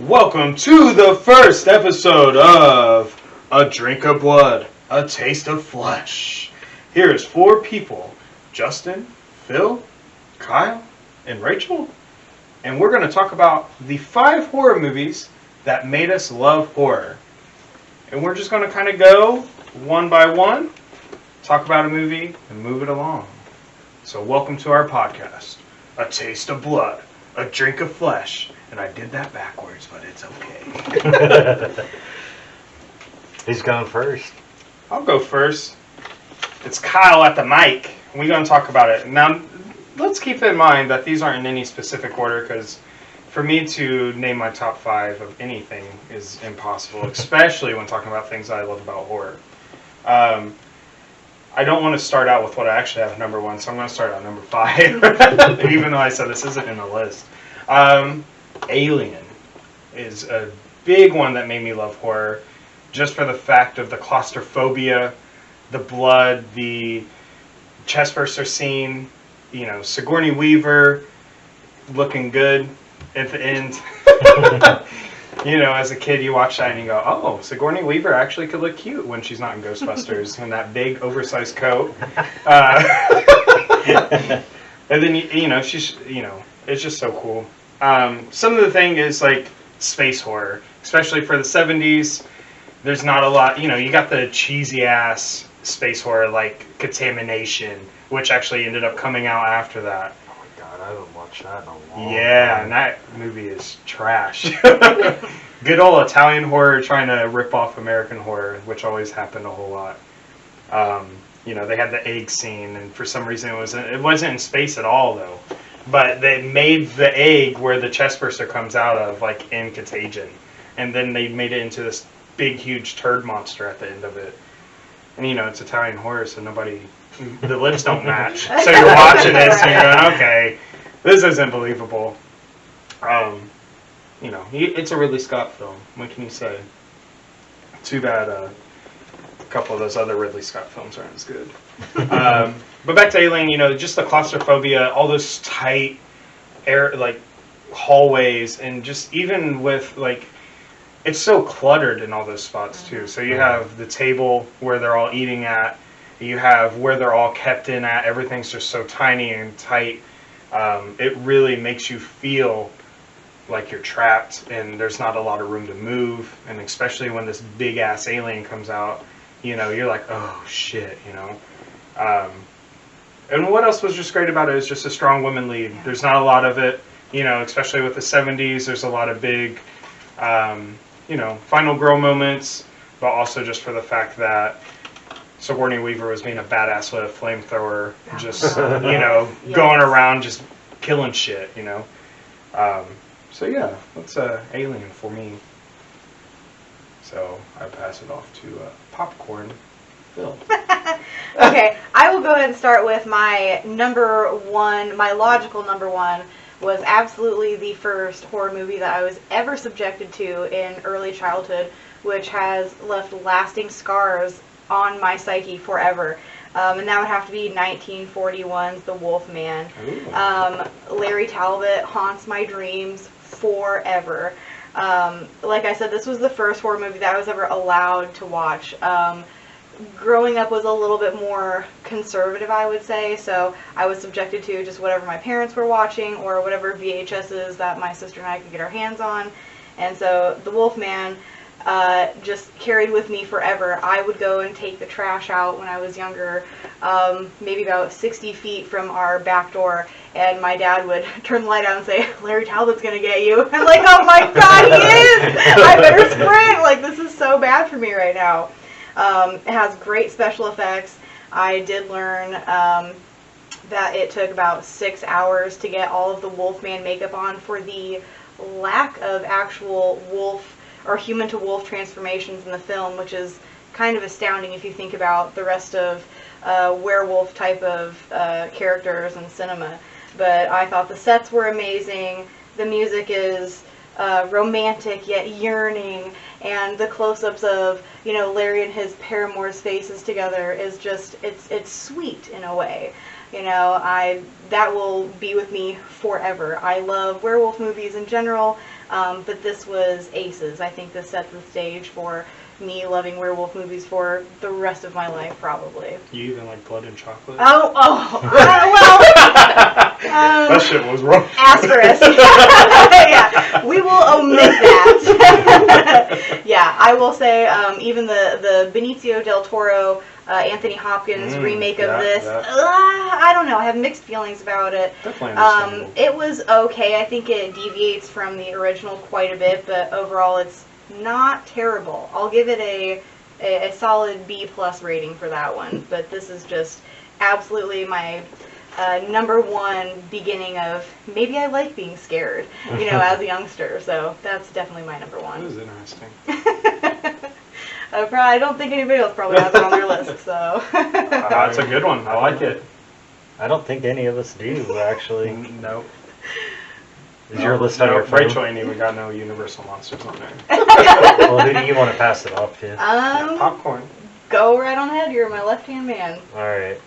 Welcome to the first episode of A Drink of Blood, A Taste of Flesh. Here's four people, Justin, Phil, Kyle, and Rachel. And we're going to talk about the 5 horror movies that made us love horror. And we're just going to kind of go one by one, talk about a movie, and move it along. So welcome to our podcast, A Taste of Blood, A Drink of Flesh. And I did that backwards, but it's okay. Who's going first? I'll go first. It's Kyle at the mic. We're going to talk about it. Now, let's keep in mind that these aren't in any specific order, because for me to name my top 5 of anything is impossible, especially when talking about things I love about horror. I don't want to start out with what I actually have number 1, so I'm going to start out number 5, even though I said this isn't in the list. Alien is a big one that made me love horror, just for the fact of the claustrophobia, the blood, the chestburster scene, Sigourney Weaver looking good at the end. As a kid you watch that and you go, oh, Sigourney Weaver actually could look cute when she's not in Ghostbusters in that big oversized coat. And then, she's, it's just so cool. Some of the thing is like space horror, especially for the 70s. There's not a lot, you got the cheesy ass space horror like Contamination, which actually ended up coming out after that. Oh my god, I haven't watched that in a long time. Yeah, and that movie is trash. Good old Italian horror trying to rip off American horror, which always happened a whole lot. They had the egg scene, and for some reason it wasn't in space at all though. But they made the egg where the chestburster comes out of, like in Contagion. And then they made it into this big, huge turd monster at the end of it. And it's Italian horror, so the lips don't match. So you're watching this and you're going, okay, this isn't believable. It's a Ridley Scott film. What can you say? Too bad a couple of those other Ridley Scott films aren't as good. But back to Alien, just the claustrophobia, all those tight air, like hallways, and just even with it's so cluttered in all those spots too. So you have the table where they're all eating at, you have where they're all kept in at, everything's just so tiny and tight. It really makes you feel like you're trapped and there's not a lot of room to move, and especially when this big ass alien comes out, you're like, oh shit, And what else was just great about it is just a strong woman lead. There's not a lot of it, especially with the 70s. There's a lot of big, final girl moments, but also just for the fact that Sigourney Weaver was being a badass with a flamethrower, just, going around just killing shit, So yeah, that's Alien for me. So I pass it off to Popcorn Phil. Okay, I will go ahead and start with my number 1. My logical number 1 was absolutely the first horror movie that I was ever subjected to in early childhood, which has left lasting scars on my psyche forever. And that would have to be 1941's The Wolfman. Larry Talbot haunts my dreams forever. Like I said, this was the first horror movie that I was ever allowed to watch. Growing up was a little bit more conservative, I would say, so I was subjected to just whatever my parents were watching or whatever VHSs that my sister and I could get our hands on. And so The Wolfman just carried with me forever. I would go and take the trash out when I was younger, maybe about 60 feet from our back door, and my dad would turn the light on and say, Larry Talbot's gonna get you. I'm like, oh my god, he is! I better sprint! This is so bad for me right now. It has great special effects. I did learn that it took about 6 hours to get all of the Wolfman makeup on for the lack of actual wolf or human-to-wolf transformations in the film, which is kind of astounding if you think about the rest of werewolf type of characters in cinema. But I thought the sets were amazing. The music is romantic yet yearning, and the close-ups of Larry and his paramour's faces together is just it's sweet in a way. That will be with me forever. I love werewolf movies in general. but this was aces. I think this sets the stage for me loving werewolf movies for the rest of my life, probably. You even like Blood and Chocolate? Well, that shit was wrong. asterisk. Yeah, we will omit that. Yeah, I will say even the Benicio del Toro, Anthony Hopkins remake of this, I don't know. I have mixed feelings about it. Definitely understandable. It was okay. I think it deviates from the original quite a bit, but overall it's not terrible. I'll give it a solid B+ rating for that one. But this is just absolutely my number one beginning of maybe I like being scared, as a youngster. So that's definitely my number one. That was interesting. I don't think anybody else probably has it on their list. So That's a good one. I like it. I don't think any of us do, actually. Nope. Is your list on your phone? Rachel ain't even got no Universal Monsters on there. Well, who do you want to pass it off to? Popcorn. Go right on ahead. You're my left-hand man. All right.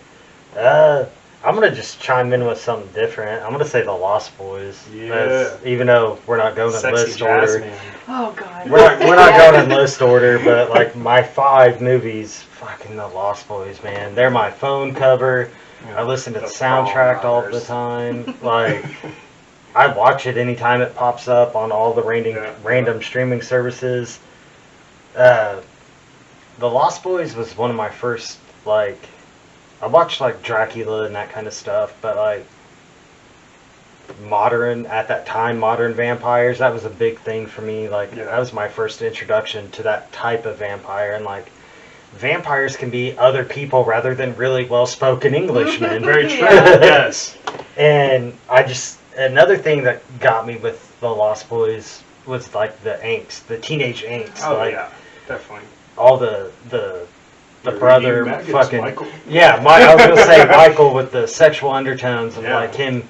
I'm going to just chime in with something different. I'm going to say The Lost Boys. Yeah. Even though we're not going in Sexy list jazz order. man. Oh God. We're not going in list order, but like my 5 movies, fucking The Lost Boys, man. They're my phone cover. Yeah. I listen to the soundtrack all the time. Like, I watch it anytime it pops up on all the random streaming services. The Lost Boys was one of my first, like, I watched like Dracula and that kind of stuff, but like modern vampires, that was a big thing for me. Like, that was my first introduction to that type of vampire, and like vampires can be other people rather than really well-spoken Englishmen. Very true. Yes. And another thing that got me with The Lost Boys was like the angst, the teenage angst. Oh, like, yeah, definitely. All the brother maggots, fucking Michael. Yeah, I was gonna say Michael with the sexual undertones of like him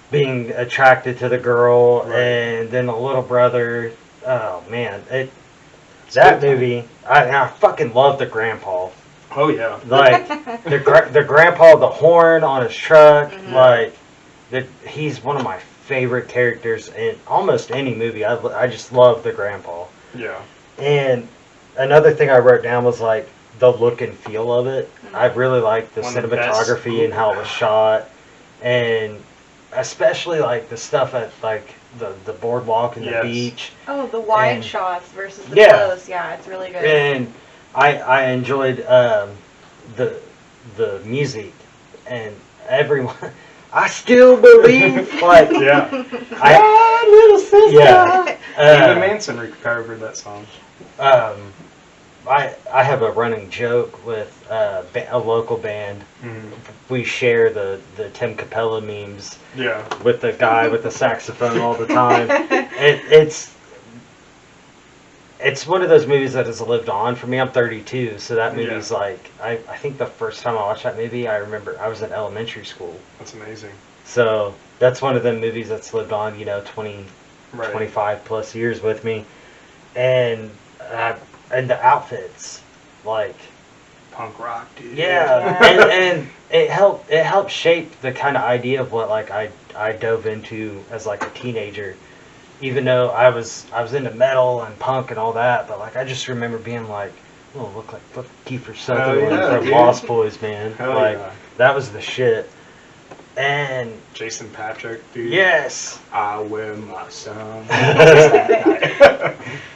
being attracted to the girl, and then the little brother. Oh man, that movie. I fucking love the grandpa. Oh yeah. Like the grandpa, the horn on his truck. Like he's one of my favorite characters in almost any movie. I just love the grandpa. Yeah. And another thing I wrote down was like the look and feel of it. I really liked the cinematography and how it was shot, and especially like the stuff at like the boardwalk and the beach. Oh, the wide shots versus the close. Yeah, it's really good. And I enjoyed the music and everyone. I still believe, like little sister. Yeah, David Manson recovered that song. I have a running joke with a local band. We share the Tim Capella memes. Yeah. With the guy with the saxophone all the time. It's one of those movies that has lived on for me. I'm 32, so that movie's like I think the first time I watched that movie, I remember I was in elementary school. That's amazing. So that's one of the movies that's lived on, 25 plus years with me, and the outfits, like punk rock, dude. Yeah, and it helped shape the kind of idea of what like I dove into as like a teenager. Even though I was into metal and punk and all that, but like I just remember being like, oh, look like Kiefer Sutherland from Lost Boys, man. That was the shit. And Jason Patrick, dude. Yes. I wear my son.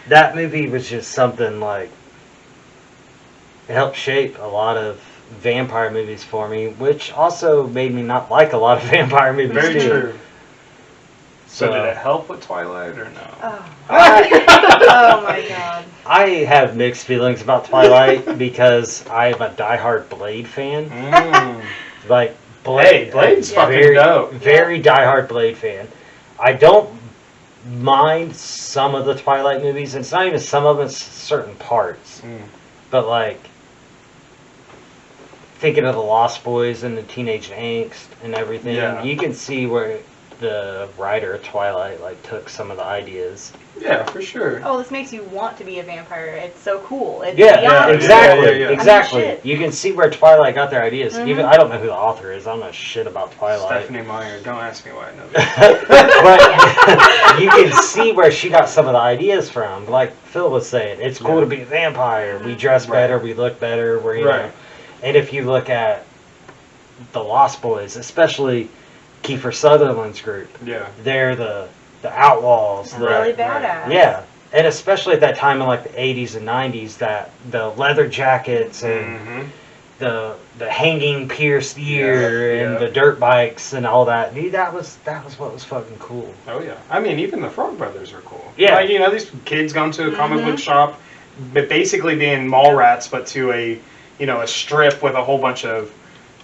That movie was just something like it helped shape a lot of vampire movies for me, which also made me not like a lot of vampire movies. Very too. true. So did it help with Twilight or no? Oh my god. I have mixed feelings about Twilight because I am a diehard Blade fan. Like Blade's fucking dope. Very diehard Blade fan. I don't mind some of the Twilight movies, and it's not even some of them, it's certain parts. But like thinking of the Lost Boys and the teenage angst and everything, you can see where the writer of Twilight like took some of the ideas. Yeah, for sure. Oh, this makes you want to be a vampire. It's so cool. It's Yeah, beyond exactly, yeah. exactly. I mean, shit. You can see where Twilight got their ideas. Mhm. Even I don't know who the author is. I don't know shit about Twilight. Stephanie Meyer. Don't ask me why I know that. But you can see where she got some of the ideas from. Like Phil was saying, it's cool to be a vampire. We dress Right. better, we look better, we're you Right. know. And if you look at the Lost Boys, especially Kiefer Sutherland's group, Yeah. they're the outlaws. The, really Right, badass. Yeah. And especially at that time in like the 80s and 90s, that the leather jackets and Mm-hmm. the hanging pierced ear Yeah, and yeah. the dirt bikes and all that. Dude, that was what was fucking cool. Oh yeah. I mean, even the Frog Brothers are cool. Yeah. Like, you know, these kids going to a comic Mhm. book shop, but basically being mall rats, but to a, you know, a strip with a whole bunch of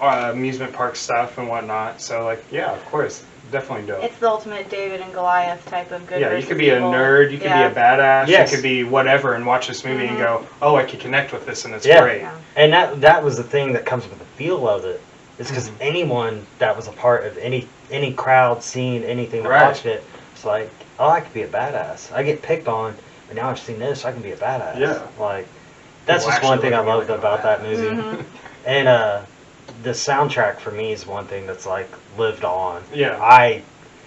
amusement park stuff and whatnot. So like, yeah, of course, definitely dope. It's the ultimate David and Goliath type of good Yeah, you versus could be a evil. nerd, you could Yeah. be a badass, Yes. you could be whatever, and watch this movie and Mhm. go, oh, I could connect with this, and it's Yeah. great. Yeah. And that was the thing that comes with the feel of it. It's because Mhm. anyone that was a part of any crowd, scene, anything that Right. watched it, it's like, oh, I could be a badass. I get picked on, but now I've seen this, I can be a badass. Yeah. Like, that's People just one actually thing I look at me loved like I'm about a that badass. movie. Mhm. And the soundtrack for me is one thing that's like lived on. Yeah.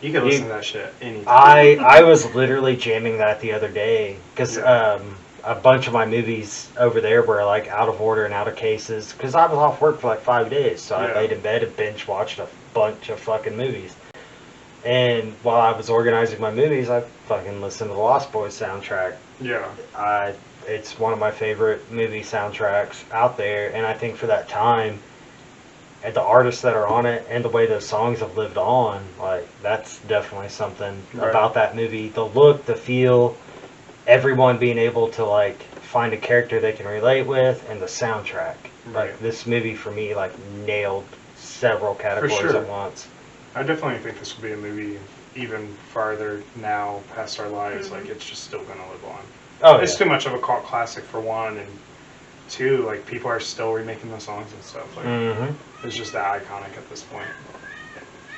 You can listen to that shit anytime. I was literally jamming that the other day because Yeah. a bunch of my movies over there were like out of order and out of cases because I was off work for like 5 days, so I Yeah. laid in bed and binge watched a bunch of fucking movies. And while I was organizing my movies, I fucking listened to the Lost Boys soundtrack. Yeah. It's one of my favorite movie soundtracks out there, and I think for that time, and the artists that are on it, and the way those songs have lived on, like that's definitely something Right. about that movie. The look, the feel, everyone being able to like find a character they can relate with, and the soundtrack. Right. Like this movie for me, like nailed several categories sure. at once. I definitely think this will be a movie even farther now past our lives. Mhm. Like, it's just still going to live on. Oh, It's yeah. too much of a cult classic for one, and two, like, people are still remaking the songs and stuff. Like, Mm-hmm. it's just that iconic at this point.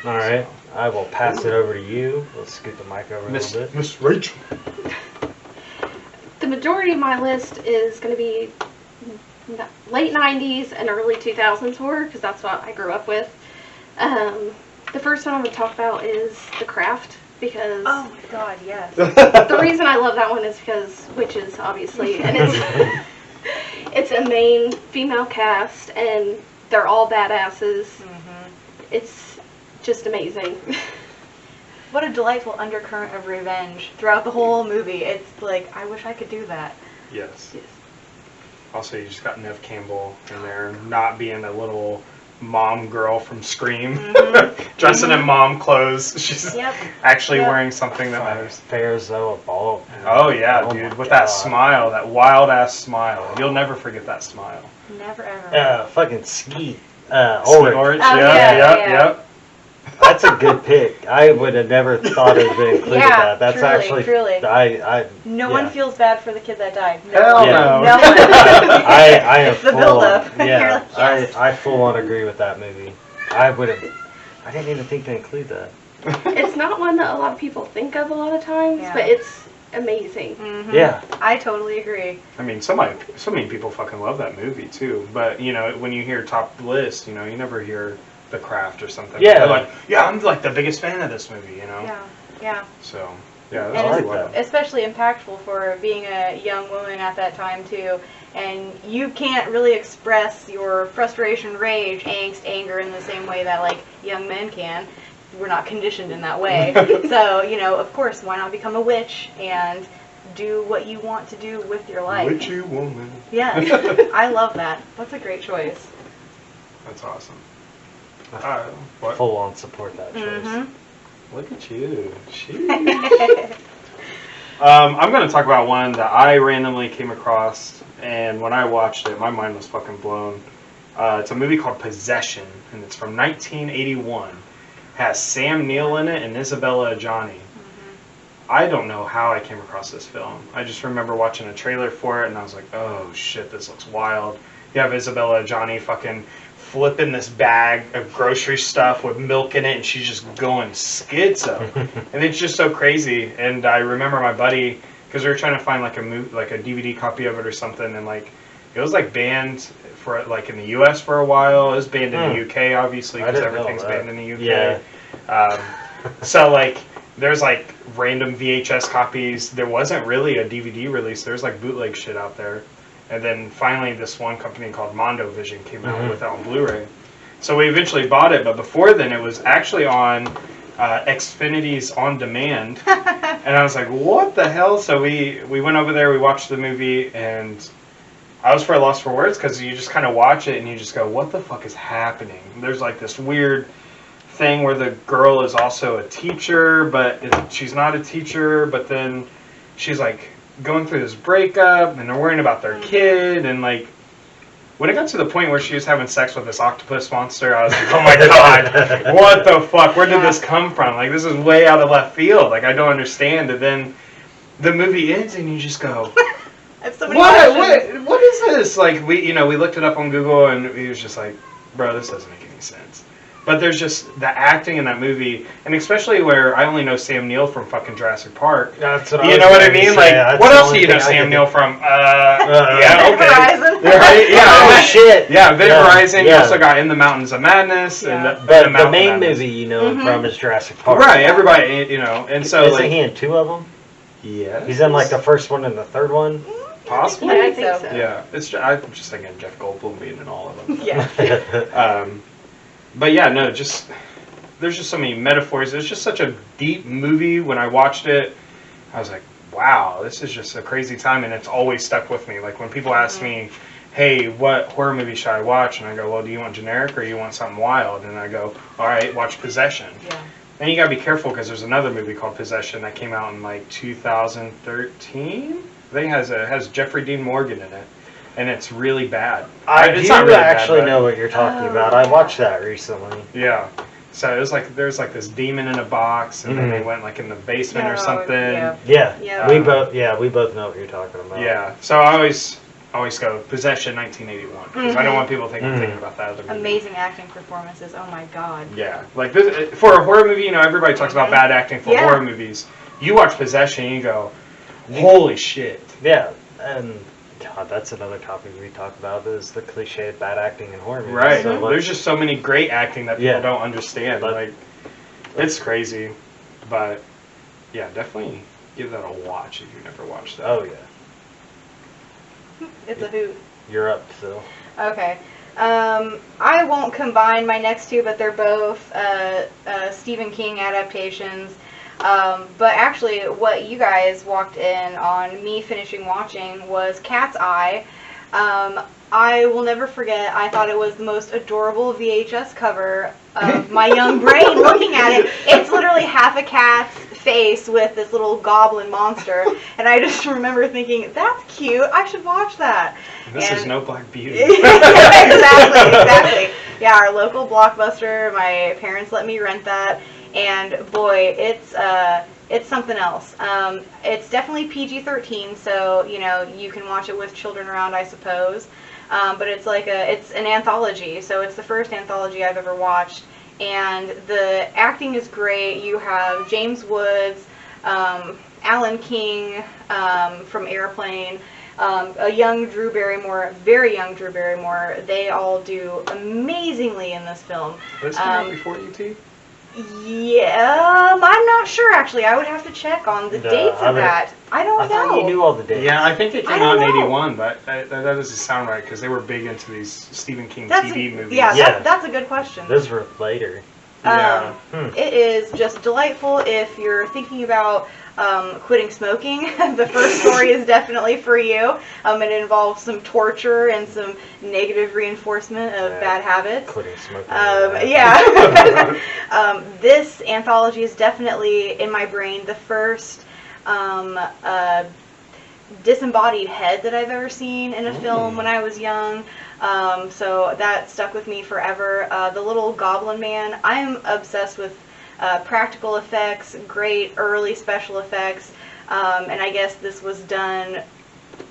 All right, I will pass it over to you. Let's scoot the mic over a little bit. Miss Rachel. The majority of my list is going to be late 90s and early 2000s horror because that's what I grew up with. The first one I'm going to talk about is The Craft because Oh my god, yes. the reason I love that one is because witches, obviously, and it's a main female cast and they're all badasses. Mhm. It's just amazing. What a delightful undercurrent of revenge throughout the whole movie. It's like, I wish I could do that. Yes. Yes. Also, you just got Neve Campbell in there, not being a little mom girl from Scream, Mhm. dressing in mom clothes. She's Yep. actually Yep. wearing something that matters. Fairzoa Ball. Oh yeah, Oh dude, my with that God. smile, that wild ass smile. You'll never forget that smile. Never ever. Fucking Skeet. Ulrich. Ulrich. Oh, Yep, yeah, yep, yeah. yep. That's a good pick. I would have never thought it would have included Yeah, that. That's truly, actually. truly. No yeah. one feels bad for the kid that died. No Hell one. Yeah. no. No one. I am It's the full build-up. on. Yeah, You're like, yes. I full on agree with that movie. I would have. I didn't even think to include that. It's not one that a lot of people think of a lot of times, Yeah. but it's amazing. Mhm. Yeah. I totally agree. I mean, so many people fucking love that movie too. But you know, when you hear top list, you know, you never hear The Craft or something. Yeah. They're like, yeah, I'm like the biggest fan of this movie. You know. Yeah. Yeah. So yeah, And that's I really like well. that. Especially impactful for being a young woman at that time too. And you can't really express your frustration, rage, angst, anger in the same way that like young men can. We're not conditioned in that way. So, you know, of course, why not become a witch and do what you want to do with your life? Witchy woman. Yeah, I love that. That's a great choice. That's awesome. What? Full on support that choice. Mhm. Look at you. I'm going to talk about one that I randomly came across, and when I watched it, my mind was fucking blown. It's a movie called Possession, and it's from 1981. Has Sam Neill in it and Isabella Adjani. I don't know how I came across this film. I just remember watching a trailer for it, and I was like, oh shit, this looks wild. You have Isabella Adjani fucking flipping this bag of grocery stuff with milk in it, and she's just going schizo. And it's just so crazy. And I remember my buddy, because we were trying to find like a DVD copy of it or something, and like it was like banned for like in the U.S. for a while. It was banned in the U.K. obviously because everything's banned in the U.K. Yeah. So like there's like random VHS copies. There wasn't really a DVD release. There's like bootleg shit out there. And then finally this one company called Mondo Vision came out with it on Blu-ray. So we eventually bought it, but before then it was actually on Xfinity's On Demand. And I was like, what the hell? So we went over there, we watched the movie, and I was for a loss for words because you just kind of watch it and you just go, what the fuck is happening? There's like this weird thing where the girl is also a teacher, but she's not a teacher, but then she's like going through this breakup and they're worrying about their kid, and like when it got to the point where she was having sex with this octopus monster, I was like, oh my god, what the fuck, where did this come from? Like, this is way out of left field, like I don't understand. And then the movie ends and you just go, what is this? Like we looked it up on Google and he was just like, bro, this doesn't make any sense. But there's just the acting in that movie, and especially where I only know Sam Neill from fucking Jurassic Park. That's what you know what I mean? Like, what else do you know Sam Neill from? Yeah, okay. Verizon. Right? Yeah. Oh shit. Yeah, Event Horizon. Yeah. You also got In the Mountains of Madness, Yeah. and But the the main movie you know him from is Jurassic Park. Right. Everybody, and so Isn't like, he in 2 of them? yeah, He's in like the first one and the third one. possibly. Yeah, I think so. Yeah, I'm just thinking Jeff Goldblum being in all of them. Yeah. But yeah, no, there's just so many metaphors. It's just such a deep movie. When I watched it, I was like, wow, this is just a crazy time, and it's always stuck with me. Like when people ask me, hey, what horror movie should I watch? And I go, well, do you want generic or you want something wild? And I go, all right, watch Possession. Yeah. And you gotta be careful because there's another movie called Possession that came out in like 2013. I think it has Jeffrey Dean Morgan in it, and it's really bad. It's not really actually bad, but- know what you're talking about. I watched that recently. Yeah. So it was like there's like this demon in a box, and then they went like in the basement or Yeah, something. yeah. Yeah. Yeah. We both know what you're talking about. Yeah. So I always go Possession 1981 because I don't want people thinking about that other movie. Amazing acting performances. Oh my god. Yeah. Like this, for a horror movie, everybody talks about bad acting for horror movies. You watch Possession, and you go, holy shit. Yeah. And God, that's another topic we talk about is the cliche of bad acting in horror movies. Right. So There's just so many great acting that people don't understand. But- like, it's crazy. But, yeah, definitely give that a watch if you've never watched that. Oh yeah. It's a hoot. You're up, Phil. Okay. I won't combine my next two, but they're both Stephen King adaptations. But actually, what you guys walked in on me finishing watching was Cat's Eye. I will never forget, I thought it was the most adorable VHS cover of my young brain looking at it. It's literally half a cat's face with this little goblin monster. And I just remember thinking, that's cute, I should watch that. This is no Black Beauty. Exactly. Yeah, our local Blockbuster, my parents let me rent that. And boy, it's something else. It's definitely PG-13, so you can watch it with children around, I suppose. But it's an anthology, so it's the first anthology I've ever watched, and the acting is great. You have James Woods, Alan King from Airplane, a young Drew Barrymore, very young Drew Barrymore. They all do amazingly in this film. This came out before E.T.? Yeah, I'm not sure actually. I would have to check on the dates of that. I don't know. I thought you knew all the dates. Yeah, I think it came I out in don't know. 81, but that doesn't sound right because they were big into these Stephen King TV movies. Yeah, that's a good question. Those were later. Yeah. It is just delightful if you're thinking about quitting smoking. The first story is definitely for you. It involves some torture and some negative reinforcement of bad habits. Quitting smoking. Yeah. This anthology is definitely in my brain the first disembodied head that I've ever seen in a film when I was young. So that stuck with me forever. The little goblin man, I'm obsessed with practical effects, great early special effects, and I guess this was done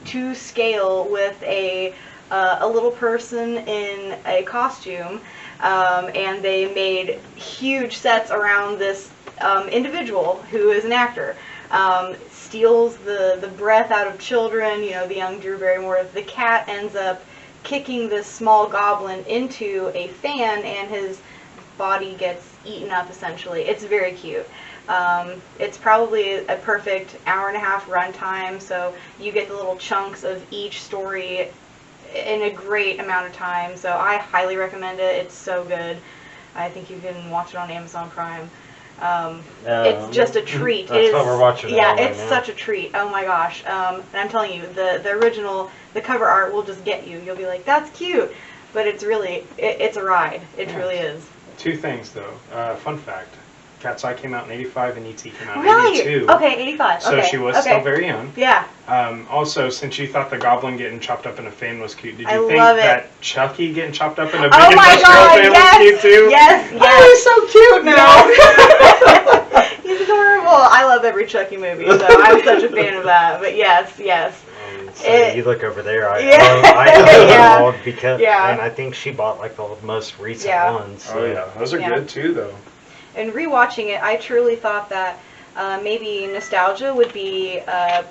to scale with a a little person in a costume, and they made huge sets around this individual who is an actor. Steals the breath out of children, the young Drew Barrymore. The cat ends up kicking this small goblin into a fan, and his body gets eaten up, essentially. It's very cute. It's probably a perfect hour-and-a-half runtime, so you get the little chunks of each story in a great amount of time. So I highly recommend it. It's so good. I think you can watch it on Amazon Prime. It's just a treat. That's what we're watching. Yeah, it's such a treat. Oh my gosh. And I'm telling you, the original, the cover art will just get you. You'll be like, that's cute. But it's really, it's a ride. It really is. Two things, though. Fun fact. Cat's Eye came out in 85 and E.T. came out in Really? 82. Okay, 85. So okay. she was still very young. Yeah. Also, since you thought the goblin getting chopped up in a fan was cute, did I you think love it. that Chucky getting chopped up in a big Oh my industrial god, fan yes! was cute too? Yes, yes. Oh, he's so cute now! He's adorable. I love every Chucky movie, so I'm such a fan of that. But yes, yes. So you look over there. I Yeah. I know because, Yeah. and I think she bought like the most recent Yeah. ones. So. Oh yeah, those are good too, though. And rewatching it, I truly thought that maybe nostalgia would be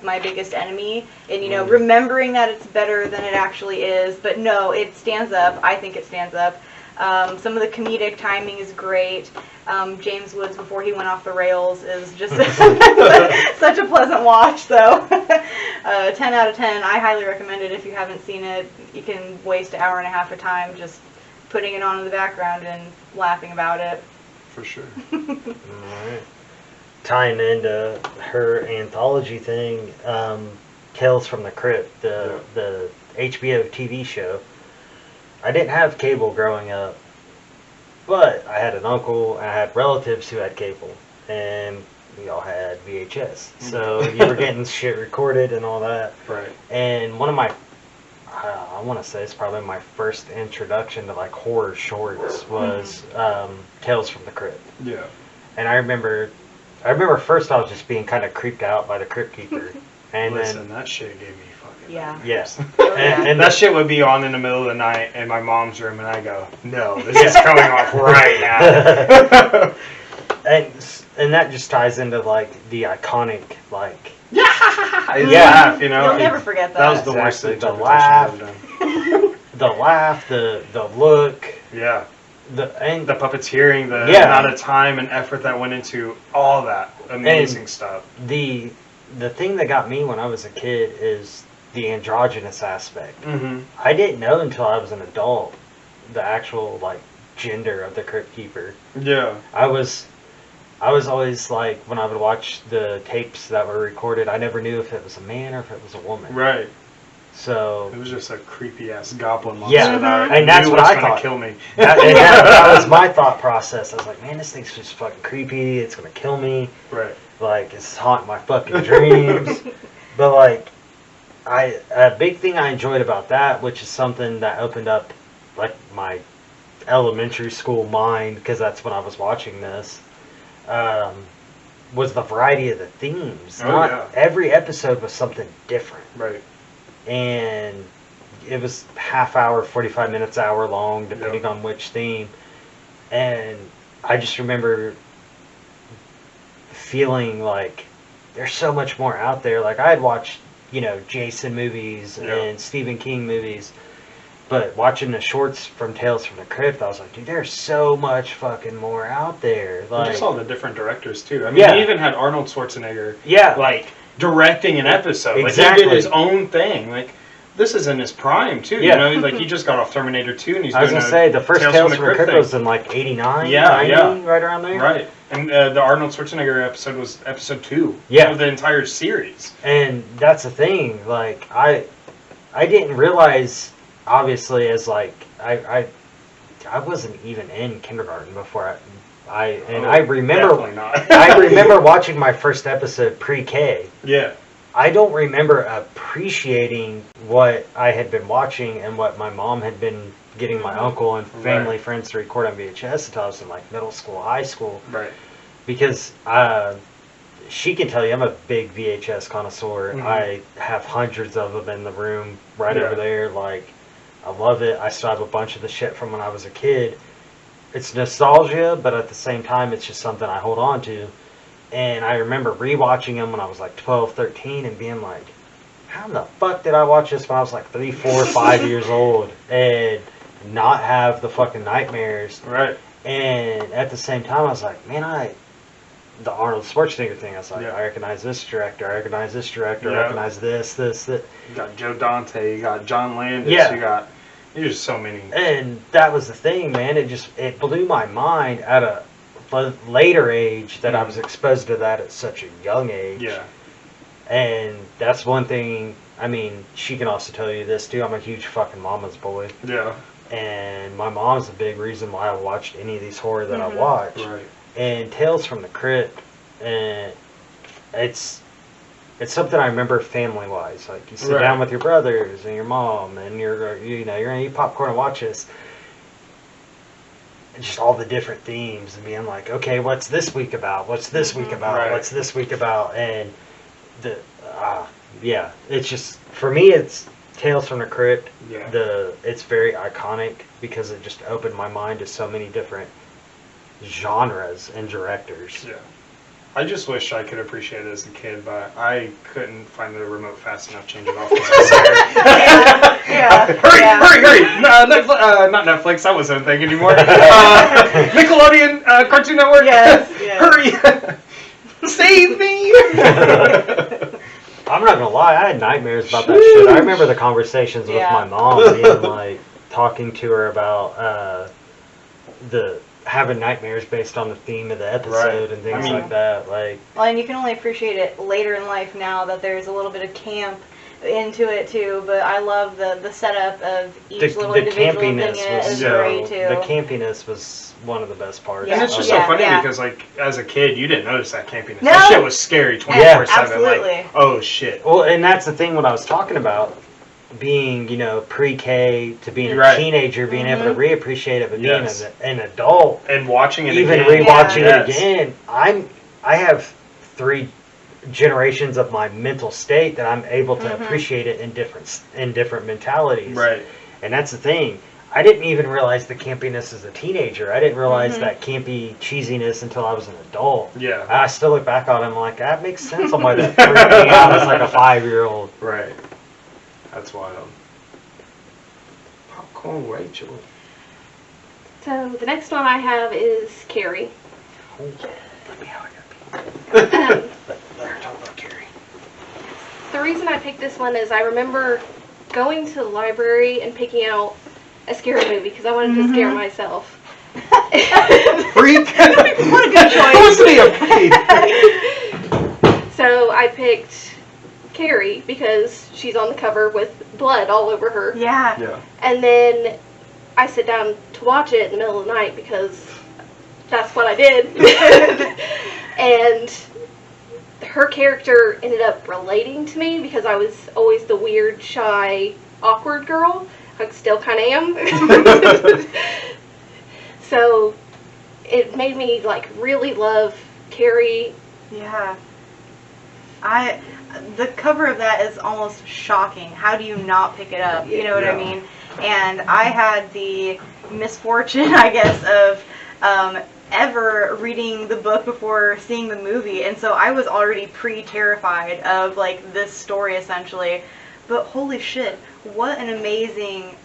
my biggest enemy, and remembering that it's better than it actually is. But no, it stands up. I think it stands up. Some of the comedic timing is great. James Woods, before he went off the rails, is just such a pleasant watch. So 10 out of 10. I highly recommend it. If you haven't seen it, you can waste an hour and a half of time just putting it on in the background and laughing about it. For sure. Alright. Tying into her anthology thing, Tales from the Crypt, the HBO TV show. I didn't have cable growing up, but I had an uncle and I had relatives who had cable, and we all had VHS. So you were getting shit recorded and all that. Right. And one of my, I want to say it's probably my first introduction to like horror shorts was Tales from the Crypt. Yeah. And I remember first I was just being kind of creeped out by the Crypt Keeper. And Listen, that shit gave me fucking yes. Oh, yeah. And that shit would be on in the middle of the night in my mom's room, and I go, no, this is coming off right now. and that just ties into like the iconic like laugh, You'll never forget that. That was the worst Exactly. The interpretation laugh. I've done. the laugh, the look, Yeah. the puppeteering, the amount of time and effort that went into all that amazing stuff. The thing that got me when I was a kid is the androgynous aspect. Mm-hmm. I didn't know until I was an adult the actual like gender of the Crypt Keeper. Yeah. I was always like, when I would watch the tapes that were recorded, I never knew if it was a man or if it was a woman. Right. So it was just a creepy ass goblin monster. yeah, that and that's what I gonna thought. Kill me. That was my thought process. I was like, man, this thing's just fucking creepy. It's gonna kill me. Right. Like, it's haunting my fucking dreams. But like, a big thing I enjoyed about that, which is something that opened up like my elementary school mind, because that's when I was watching this, was the variety of the themes. Every episode was something different. Right. And it was half hour, 45 minutes, hour long, depending on which theme. And I just remember feeling like there's so much more out there. Like, I had watched, Jason movies and Stephen King movies, but watching the shorts from Tales from the Crypt, I was like, dude, there's so much fucking more out there. Like, just all the different directors too. I mean, he even had Arnold Schwarzenegger, like, directing an episode. Exactly. Like, he did his own thing. Like, this is in his prime too. Yeah. Like, he just got off Terminator 2, and he's. I was gonna say the first Tales from the Crypt was in like '89, 90, right around there. Right, and the Arnold Schwarzenegger episode was episode 2 of the entire series. And that's the thing. Like, I didn't realize, obviously, as like I wasn't even in kindergarten before I remember definitely not. I remember watching my first episode pre-K. Yeah. I don't remember appreciating what I had been watching and what my mom had been getting my uncle and family friends to record on VHS until I was in like middle school, high school. Right. Because she can tell you I'm a big VHS connoisseur. I have hundreds of them in the room over there. Like, I love it. I still have a bunch of the shit from when I was a kid. It's nostalgia, but at the same time, it's just something I hold on to. And I remember rewatching them when I was like 12, 13 and being like, how the fuck did I watch this when I was like 3, 4, 5 years old and not have the fucking nightmares? Right. And at the same time, I was like, man, the Arnold Schwarzenegger thing, I was like, Yeah. I recognize this director, I recognize this director, I Yeah. recognize this. You got Joe Dante, you got John Landis, Yeah. there's so many. And that was the thing, man. It blew my mind at a later age that I was exposed to that at such a young age. Yeah. And that's one thing, I mean, she can also tell you this too. I'm a huge fucking mama's boy. Yeah. And my mom's a big reason why I watched any of these horror that I watch. Right. And Tales from the Crypt, and it's something I remember family wise. Like you sit down with your brothers and your mom, and you're gonna eat popcorn and watch this. And just all the different themes, and being like, okay, what's this week about? What's this week about? Right. What's this week about? And it's just, for me, it's Tales from the Crypt. Yeah. It's very iconic because it just opened my mind to so many different genres and directors. Yeah. I just wish I could appreciate it as a kid, but I couldn't find the remote fast enough to change it off. Hurry! No, Netflix, not Netflix, that wasn't a thing anymore. Nickelodeon, Cartoon Network. Yes. Hurry! Save me! I'm not gonna lie, I had nightmares about that shit. I remember the conversations with my mom being like, talking to her about having nightmares based on the theme of the episode and things like that. Like, well, and you can only appreciate it later in life now that there's a little bit of camp into it too. But I love the setup of each little individual thing in it is great too. The campiness was one of the best parts. And it's just so funny because, like, as a kid, you didn't notice that campiness. No. That shit was scary 24/7. Absolutely. Like, oh shit. Well, and that's the thing when I was talking about being, pre-K to being a teenager, being able to reappreciate it, but being an adult and watching it even again. rewatching it again, I have 3 generations of my mental state that I'm able to appreciate it in different mentalities. Right. And that's the thing. I didn't even realize the campiness as a teenager. I didn't realize that campy cheesiness until I was an adult. Yeah. I still look back on it and I'm like, that makes sense on why that freaked me out as like a 5-year-old. Right. That's wild. Popcorn Rachel. So the next one I have is Carrie. Oh, let me how I got Um, let her talk about Carrie. The reason I picked this one is I remember going to the library and picking out a scary movie because I wanted to scare myself. Freak! What a good choice. Who wants to be afraid? So I picked Carrie because she's on the cover with blood all over her. Yeah. Yeah. And then I sit down to watch it in the middle of the night because that's what I did. And her character ended up relating to me because I was always the weird, shy, awkward girl. I still kind of am. So it made me like really love Carrie. Yeah. The cover of that is almost shocking. How do you not pick it up? You know what I mean? And I had the misfortune, I guess, of ever reading the book before seeing the movie, and so I was already pre-terrified of like this story essentially. But holy shit, what an amazing,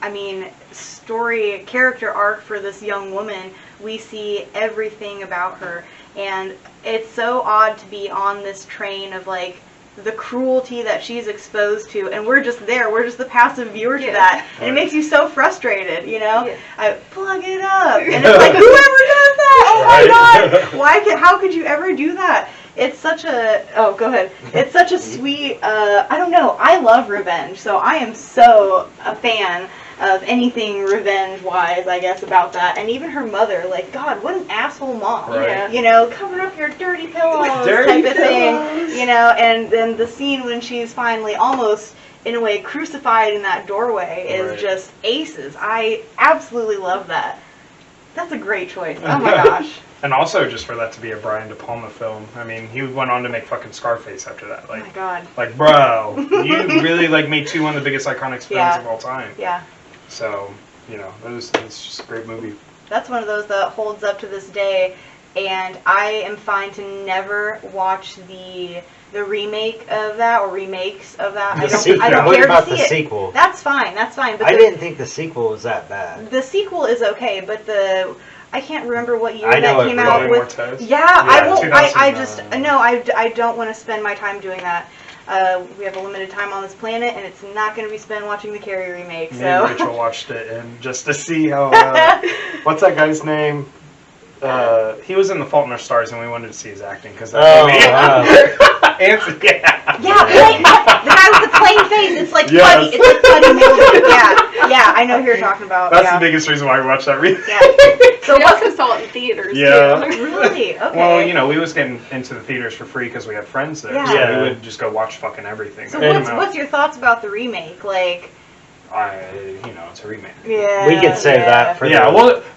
story, character arc for this young woman. We see everything about her, and it's so odd to be on this train of like the cruelty that she's exposed to, and we're just there. We're just the passive viewer to that, and it makes you so frustrated, you know? I plug it up, and it's like, whoever does that, oh my god, how could you ever do that? It's such a, go ahead. It's such a sweet, I don't know, I love revenge, so I am so a fan of anything revenge-wise, I guess, about that. And even her mother, like, God, what an asshole mom. Right. You know, cover up your dirty pillows type of thing. You know, and then the scene when she's finally almost, in a way, crucified in that doorway is just aces. I absolutely love that. That's a great choice. Oh my gosh. And also just for that to be a Brian De Palma film. I mean, he went on to make fucking Scarface after that. Like, oh my god. Like, bro, you really like made one of the biggest iconic films of all time. Yeah. So, it's just a great movie. That's one of those that holds up to this day, and I am fine to never watch the remake of that or remakes of that. I don't what care about to see the it. sequel? That's fine. But I didn't think the sequel was that bad. The sequel is okay, but I can't remember what year I know that came out with. Mortez. Yeah, I won't. 2000, I just no. I don't want to spend my time doing that. We have a limited time on this planet, and it's not going to be spent watching the Carrie remake. Me So and Rachel watched it, and just to see how what's that guy's name? He was in The Fault in Our Stars, and we wanted to see his acting because Anson, yeah, the guy with the plain face. It's like Putty. It's like Putty Mildew. Yeah, I know who you're talking about. That's the biggest reason why we watched that remake. Yeah. So we also saw it in theaters. Yeah. Too. Really? Okay. Well, we was getting into the theaters for free because we had friends there. Yeah. So we would just go watch fucking everything. So what's your thoughts about the remake? Like, it's a remake. yeah. We could save that for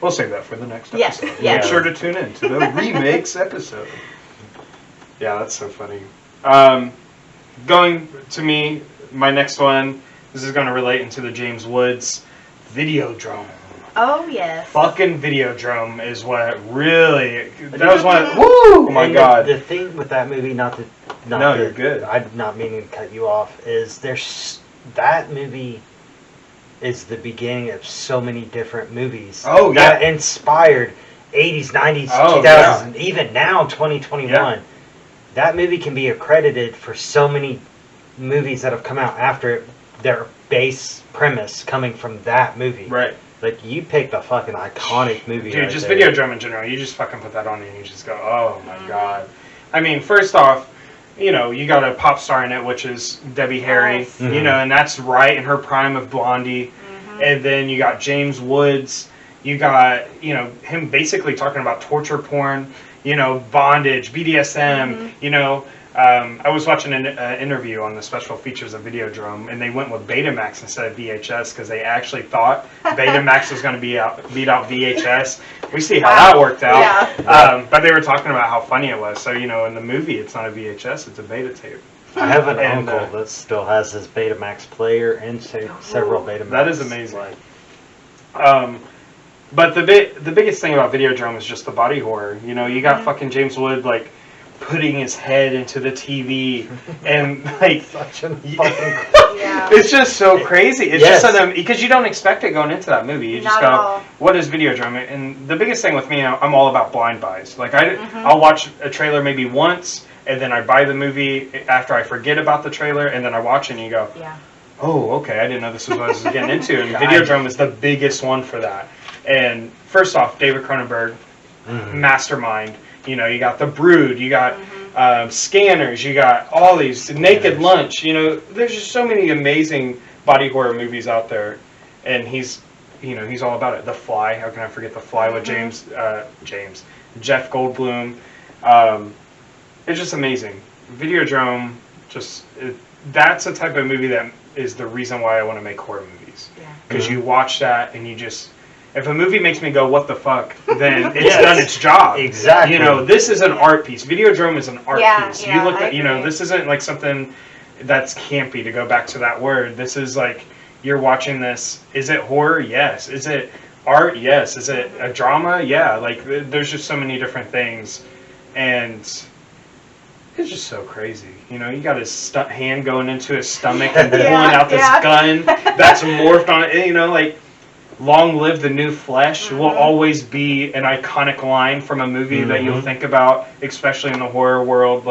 we'll save that for the next Yes, episode. yes. Make sure to tune in to the remakes episode. Yeah, that's so funny. Going to me, my next one. This is going to relate into the James Woods Videodrome. Oh yes. Fucking Videodrome is what really. That was one. Woo! Oh my god. The thing with that movie, you're good. I'm not meaning to cut you off. Is that movie is the beginning of so many different movies. Oh yeah. That inspired 80s, 90s, 2000s, and even now 2021. Yeah. That movie can be accredited for so many movies that have come out after it, their base premise coming from that movie. Right. Like, you picked a fucking iconic movie. Dude, right just there. Videodrome in general. You just fucking put that on and you just go, oh my god. I mean, first off, you got a pop star in it, which is Debbie Harry, Yes. Mm-hmm. and that's right in her prime of Blondie. Mm-hmm. And then you got James Woods. You got, him basically talking about torture porn, bondage, BDSM, I was watching an interview on the special features of Videodrome, and they went with Betamax instead of VHS because they actually thought Betamax was going to beat out VHS. We see how that worked out. Yeah. But they were talking about how funny it was. So, in the movie, it's not a VHS, it's a beta tape. I have an uncle that still has his Betamax player and several Betamax. That is amazing. But the biggest thing about Videodrome is just the body horror. You got fucking James Wood, putting his head into the TV and such a fucking it's just so crazy. It's just because you don't expect it going into that movie. You just go, what is Videodrome? And the biggest thing with me, I'm all about blind buys. I'll watch a trailer maybe once, and then I buy the movie after I forget about the trailer, and then I watch it and you go, oh, okay, I didn't know this was what I was getting into. And Videodrome is the biggest one for that. And first off, David Cronenberg, mastermind. You got The Brood, you got Scanners, you got all these Naked Lunch. There's just so many amazing body horror movies out there, and he's all about it. The Fly, how can I forget The Fly with Jeff Goldblum? It's just amazing. Videodrome, that's the type of movie that is the reason why I want to make horror movies. Because you watch that and you just. If a movie makes me go, what the fuck, then it's done its job. Exactly. This is an art piece. Videodrome is an art piece. Yeah, You look at, this isn't like something that's campy, to go back to that word. This is like, you're watching this. Is it horror? Yes. Is it art? Yes. Is it a drama? Yeah. There's just so many different things. And it's just so crazy. You got his hand going into his stomach and pulling out this gun that's morphed on it. Long live the new flesh will always be an iconic line from a movie that you'll think about, especially in the horror world.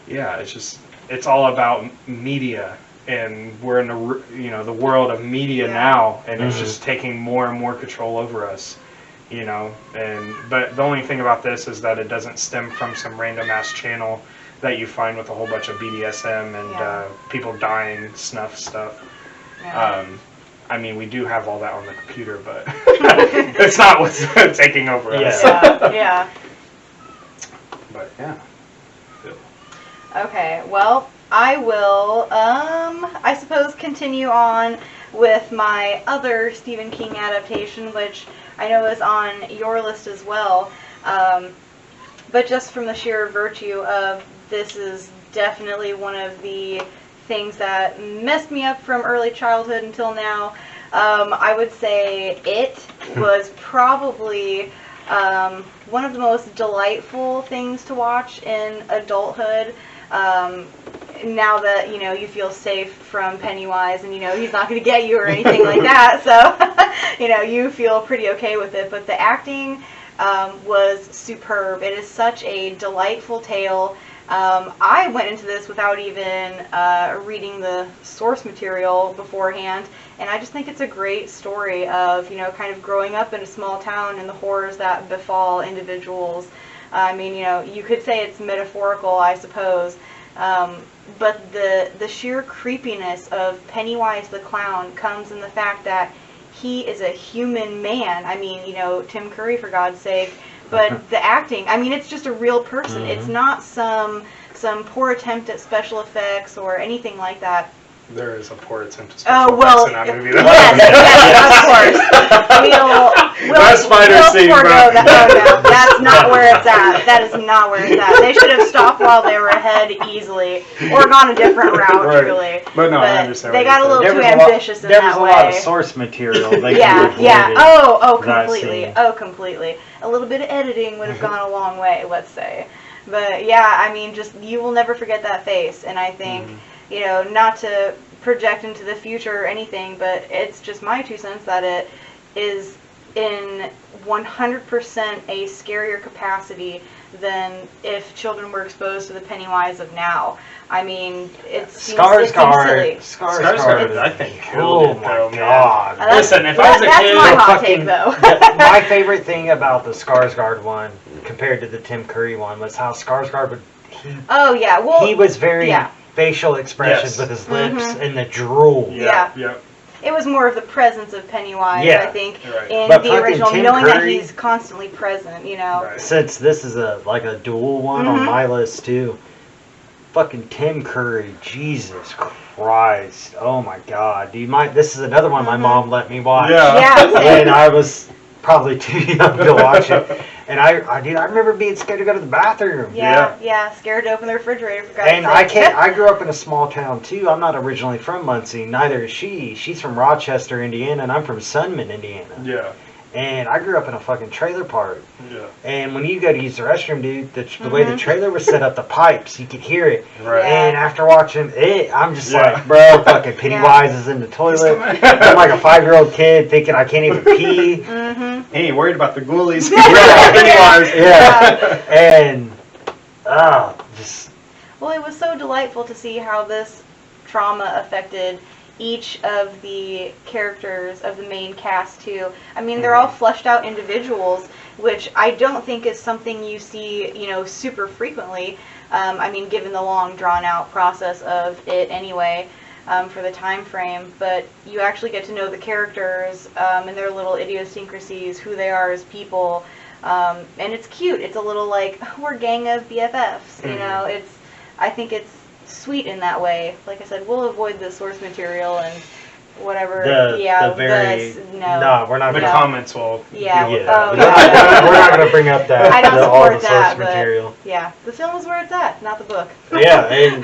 It's all about media, and we're in the world of media now, and it's just taking more and more control over us. But the only thing about this is that it doesn't stem from some random ass channel that you find with a whole bunch of BDSM and people dying, snuff stuff. I mean, we do have all that on the computer, but it's not what's taking over us. Yeah. But yeah. Okay, well, I will, I suppose, continue on with my other Stephen King adaptation, which I know is on your list as well. But just from the sheer virtue of this is definitely one of the things that messed me up from early childhood until now. I would say it was probably one of the most delightful things to watch in adulthood. Now that, you feel safe from Pennywise and, he's not going to get you or anything like that. So, you feel pretty okay with it. But the acting was superb. It is such a delightful tale. I went into this without even reading the source material beforehand, and I just think it's a great story of, kind of growing up in a small town and the horrors that befall individuals. I mean, you could say it's metaphorical, I suppose, but the sheer creepiness of Pennywise the Clown comes in the fact that he is a human man. I mean, Tim Curry, for God's sake. But the acting, I mean, it's just a real person. It's not some poor attempt at special effects or anything like that. There is a poor attempt at special effects in that movie. Yes, of course. That spider scene, bro. No, that's not where it's at. That is not where it's at. They should have stopped while they were ahead easily, or gone a different route, Right. truly. But no, I understand. They got a little too ambitious in there that was way. a lot of source material. They Yeah. Oh, completely. scene. Oh, completely. A little bit of editing would have gone a long way, let's say. But yeah, I mean, just you will never forget that face, and I think. Not to project into the future or anything, but it's just my 2 cents that it is in 100% a scarier capacity than if children were exposed to the Pennywise of now. I mean, it seems silly. Skarsgård, I think, killed it, though, man. God. Listen, if I was a That's kid... my hot take, though. My favorite thing about the Skarsgård one, compared to the Tim Curry one, was how Skarsgård would... Oh, yeah. Well, he was very... Yeah. Facial expressions with his lips and the drool. Yeah. It was more of the presence of Pennywise, I think, in the original, Tim knowing Curry, that he's constantly present, Right. Since this is a dual one on my list too, fucking Tim Curry, Jesus Christ, oh my God, this is another one my mom let me watch. And I was probably too young to watch it. And I remember being scared to go to the bathroom. Yeah, scared to open the refrigerator, for God's sake. And I grew up in a small town too. I'm not originally from Muncie, neither is she. She's from Rochester, Indiana, and I'm from Sunman, Indiana. Yeah. And I grew up in a fucking trailer park. Yeah. And when you go to use the restroom, dude, the way the trailer was set up, the pipes, you could hear it. Right. And after watching it, I'm just like, bro, fucking Pennywise is in the toilet. I'm like a 5-year-old kid thinking I can't even pee. He ain't worried about the ghoulies. Pennywise. And, just... Well, it was so delightful to see how this trauma affected each of the characters of the main cast too. I mean, they're all fleshed out individuals, which I don't think is something you see, super frequently. I mean, given the long drawn out process of it anyway, for the time frame. But you actually get to know the characters and their little idiosyncrasies, who they are as people, and it's cute. It's a little like we're a gang of BFFs. I think it's sweet in that way. Like I said, we'll avoid the source material and whatever. No, we're not. The comments will. Yeah. We're not going to bring up that. I don't all support the that, source material. Yeah, the film is where it's at, not the book. And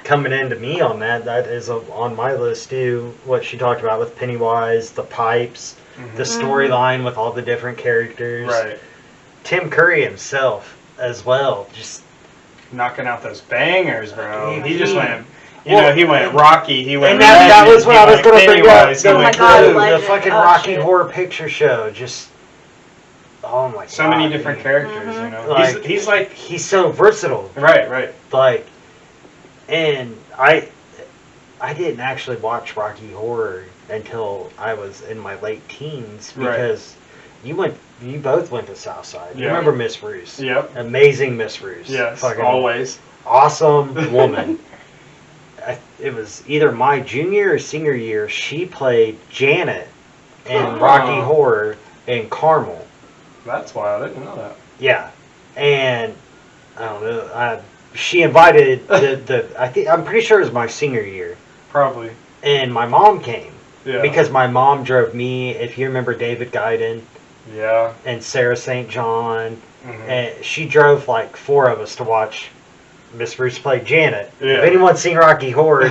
coming into me on that is on my list too. What she talked about with Pennywise, the pipes, the storyline with all the different characters. Right. Tim Curry himself as well, just knocking out those bangers, bro. He just went, he went Rocky, he went and that was what I was going to bring up. The fucking Rocky Horror Picture Show, just, oh my God. So many different characters, Like, he's so versatile. Right. Like, and I didn't actually watch Rocky Horror until I was in my late teens, because you both went to Southside. You remember Miss Roos? Yep. Amazing Miss Roos. Yes, fucking always. Awesome woman. It was either my junior or senior year. She played Janet in Rocky Horror in Carmel. That's wild. I didn't know that. Yeah. And I don't know. She invited I'm pretty sure it was my senior year. Probably. And my mom came. Yeah. Because my mom drove me, if you remember David Guyton. Yeah. And Sarah St. John. And she drove like 4 of us to watch Miss Bruce play Janet. Yeah. If anyone's seen Rocky Horror,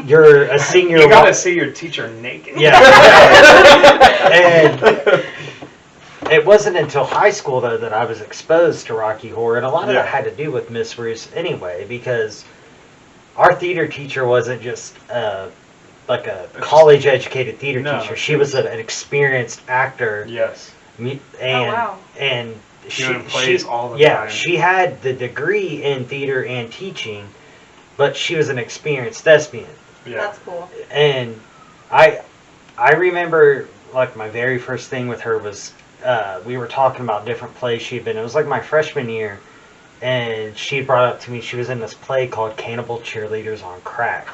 you're a senior. You gotta see your teacher naked. Yeah. And it wasn't until high school, though, that I was exposed to Rocky Horror. And a lot of that had to do with Miss Bruce anyway, because our theater teacher wasn't just like a college-educated theater teacher. She was an experienced actor. Yes. And she all the yeah, time. she had the degree in theater and teaching, but she was an experienced thespian. Yeah. That's cool. And I remember, like, my very first thing with her was we were talking about different plays she'd been. It was like my freshman year, and she brought up to me she was in this play called Cannibal Cheerleaders on Crack.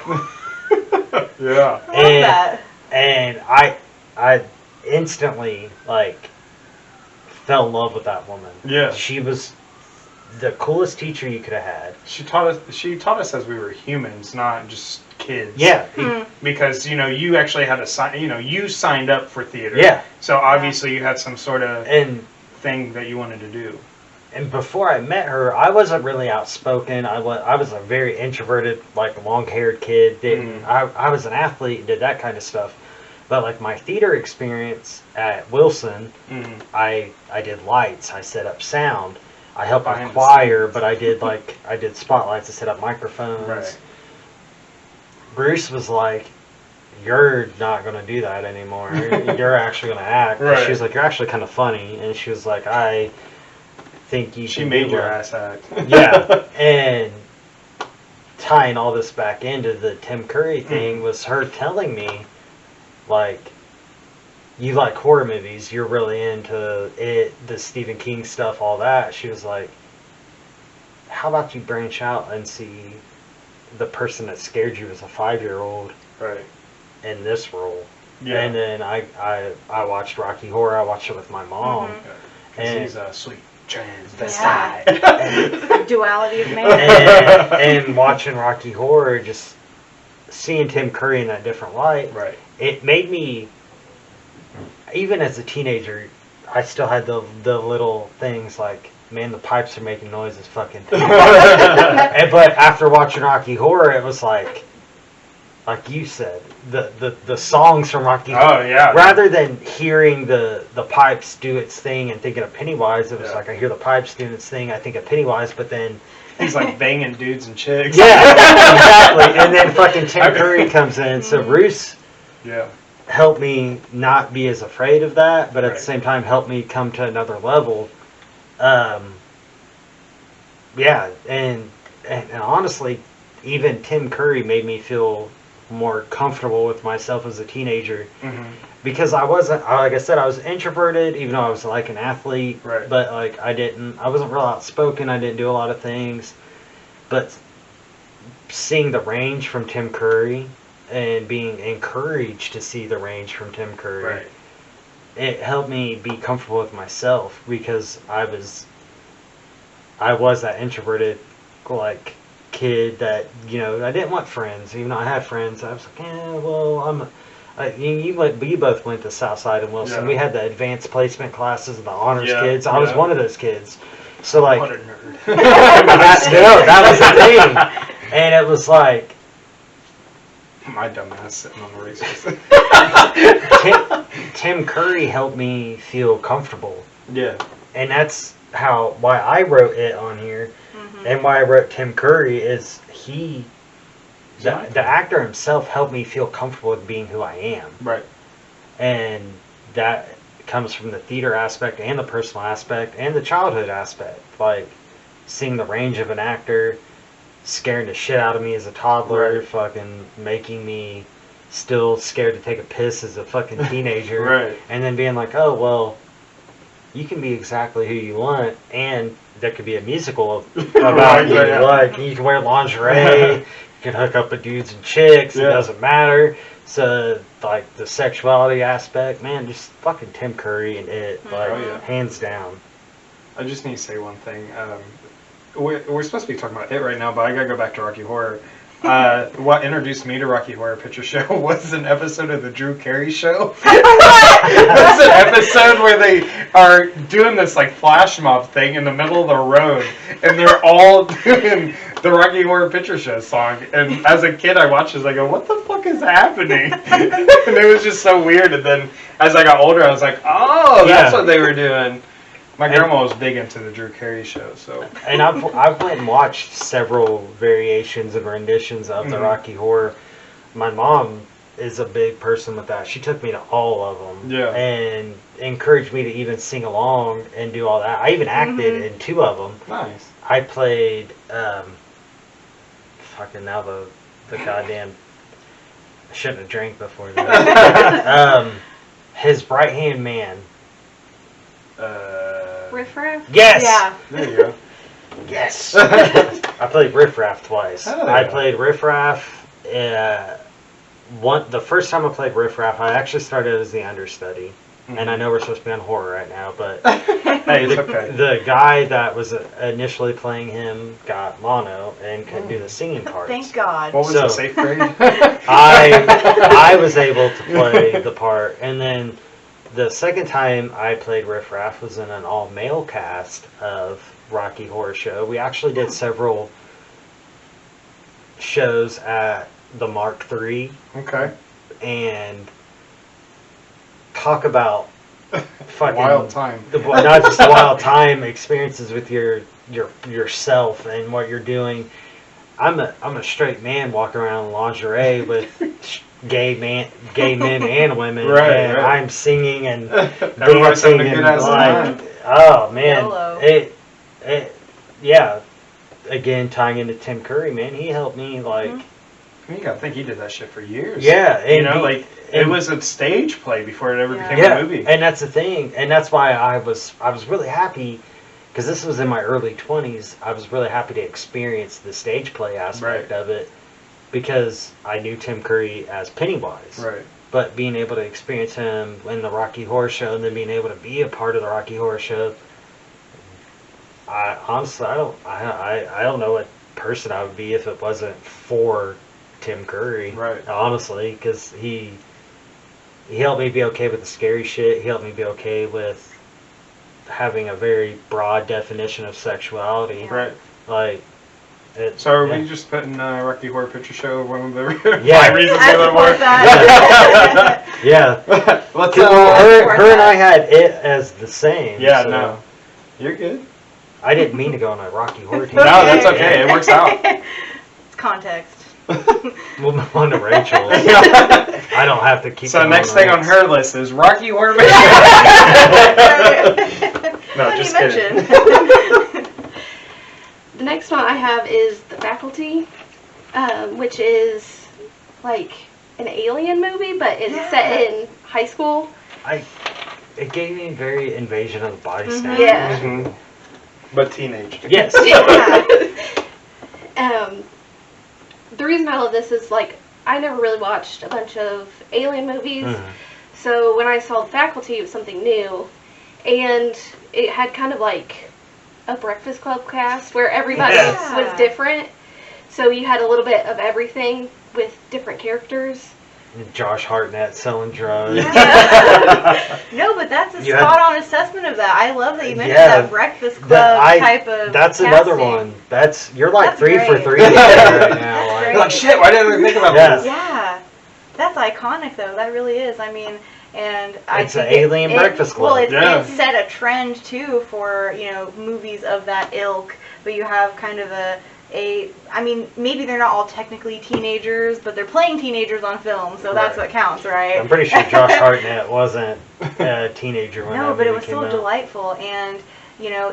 Yeah. I love that. And I instantly, like, fell in love with that woman. Yeah. She was the coolest teacher you could have had. She taught us as we were humans, not just kids. Yeah. Because, you actually had to sign, you signed up for theater. Yeah. So obviously you had some sort of And thing that you wanted to do. And before I met her, I wasn't really outspoken. I was a very introverted, like, long-haired kid. I was an athlete, did that kind of stuff. But, like, my theater experience at Wilson, I did lights. I set up sound. I helped with choir, but I did spotlights. I set up microphones. Right. Bruce was like, "You're not going to do that anymore. You're actually going to act." Right. She was like, "You're actually kind of funny." And she was like, "I think you She can made do your it." ass act. Yeah. And tying all this back into the Tim Curry thing was her telling me, like, you like horror movies, you're really into it, the Stephen King stuff, all that. She was like, how about you branch out and see the person that scared you as a 5-year-old Right. in this role? Yeah. And then I watched Rocky Horror. I watched it with my mom. Because he's a sweet transvestite. Yeah. Duality of man. And watching Rocky Horror, just seeing Tim Curry in that different light, Right. it made me, even as a teenager, I still had the little things like, man, the pipes are making noises, fucking. But after watching Rocky Horror, it was like you said, the songs from Rocky Horror. Oh, yeah. Rather than hearing the pipes do its thing and thinking of Pennywise, it was like I hear the pipes doing its thing, I think of Pennywise, but then he's like banging dudes and chicks. yeah, exactly. And then fucking Tim Curry comes in. So Bruce helped me not be as afraid of that, but at the same time helped me come to another level. Yeah, and honestly, even Tim Curry made me feel more comfortable with myself as a teenager. Because I wasn't, like I said, I was introverted, even though I was like an athlete. Right. But like I wasn't real outspoken. I didn't do a lot of things. But seeing the range from Tim Curry and being encouraged to see the range from Tim Curry, it helped me be comfortable with myself, because I was that introverted, like, kid that, I didn't want friends. Even though I had friends, I was like, well, you both went to Southside and Wilson. We had the advanced placement classes and the honors kids. I was one of those kids. So, like, What a nerd. that was the thing. And it was like, My dumb ass sitting on the races. Tim Curry helped me feel comfortable. Yeah. And that's why I wrote it on here. And why I wrote Tim Curry is the actor himself helped me feel comfortable with being who I am. Right. And that comes from the theater aspect and the personal aspect and the childhood aspect. Like, seeing the range of an actor, scaring the shit out of me as a toddler, fucking making me still scared to take a piss as a fucking teenager. And then being like, oh, well, you can be exactly who you want, and there could be a musical about you. Like, you can wear lingerie, you can hook up with dudes and chicks, it doesn't matter. So, like, the sexuality aspect, man, just fucking Tim Curry and it, like, hands down. I just need to say one thing. We're supposed to be talking about it right now, but I gotta go back to Rocky Horror. What introduced me to Rocky Horror Picture Show was an episode of the Drew Carey Show. It was an episode where are doing this like flash mob thing in the middle of the road, and they're all doing the Rocky Horror Picture Show song. And as a kid, I watched this. I go, "What the fuck is happening?" And it was just so weird. And then as I got older, I was like, "Oh, that's what they were doing." My grandma was big into the Drew Carey show, so. And I've went and watched several variations and renditions of the Rocky Horror. My mom is a big person with that. She took me to all of them. Yeah. And encouraged me to even sing along and do all that. I even acted in 2 of them. Nice. I played, fucking now the goddamn, I shouldn't have drank before that. His right-hand man. Riff Raff? Yes! Yeah. There you go. Yes! I played Riff Raff twice. Oh, I yeah. played Riff Raff, the first time I played Riff Raff, I actually started as the understudy. And I know we're supposed to be on horror right now, but Hey, it's okay. the guy that was initially playing him got mono and couldn't do the singing parts. Thank God. What was So- the safe grade? I was able to play the part, and then the second time I played Riff Raff was in an all-male cast of Rocky Horror Show. We actually did several shows at the Mark III, Okay. and talk about fucking Wild time. not just wild time experiences with yourself and what you're doing. I'm a straight man walking around in lingerie with gay men and women, Right, and right. I'm singing and Everybody's dancing having a and good ass like, time. oh man, YOLO. it yeah. Again, tying into Tim Curry, man, he helped me like You gotta think he did that shit for years. yeah, and You know, like it and- was a stage play before it ever Yeah. became a movie. and that's the thing, and that's why I was really happy because this was in my early 20s. I was really happy to experience the stage play aspect of it because I knew Tim Curry as Pennywise. Right. But being able to experience him in the Rocky Horror Show and then being able to be a part of the Rocky Horror Show, I honestly I don't know what person I would be if it wasn't for Tim Curry. Right. Honestly, because he helped me be okay with the scary shit. He helped me be okay with having a very broad definition of sexuality. Right. Like, it, So are yeah. we just putting Rocky Horror Picture Show one of the Yeah. 5 reasons I to live more? support that. Yeah. Let's Her and I had it as the same. Yeah, so no. You're good. I didn't mean to go on a Rocky Horror team. No, that's okay. It works out. It's context. We'll move on to Rachel. I don't have to keep So going next thing on ranks. her list is Rocky Horror Picture No, Funny just you kidding. mention. The next one I have is The Faculty, which is like an alien movie, but it's set in high school. It gave me very Invasion of the Body Mhm. Snatchers. Yeah. Mhm. But teenage. Yes. The reason I love this is like I never really watched a bunch of alien movies, Mhm. so when I saw The Faculty, it was something new, and it had kind of like a Breakfast Club cast where everybody Yeah. was different, so you had a little bit of everything with different characters. Josh Hartnett selling drugs. No, but that's a You had- spot-on assessment of that. I love that you mentioned Yeah, that Breakfast Club type of That's another casting. one. You're like That's 3 for great. 3 right now. That's Like, great. You're like, shit, why didn't I think about Yeah. this? Yeah, that's iconic though. That really is. I mean, and I It's an think alien Breakfast Club. Well, Yeah. it set a trend too for movies of that ilk. But you have kind of I mean, maybe they're not all technically teenagers, but they're playing teenagers on film, so that's Right. what counts, right? I'm pretty sure Josh Hartnett wasn't a teenager when No, that but it movie was came so out. delightful, and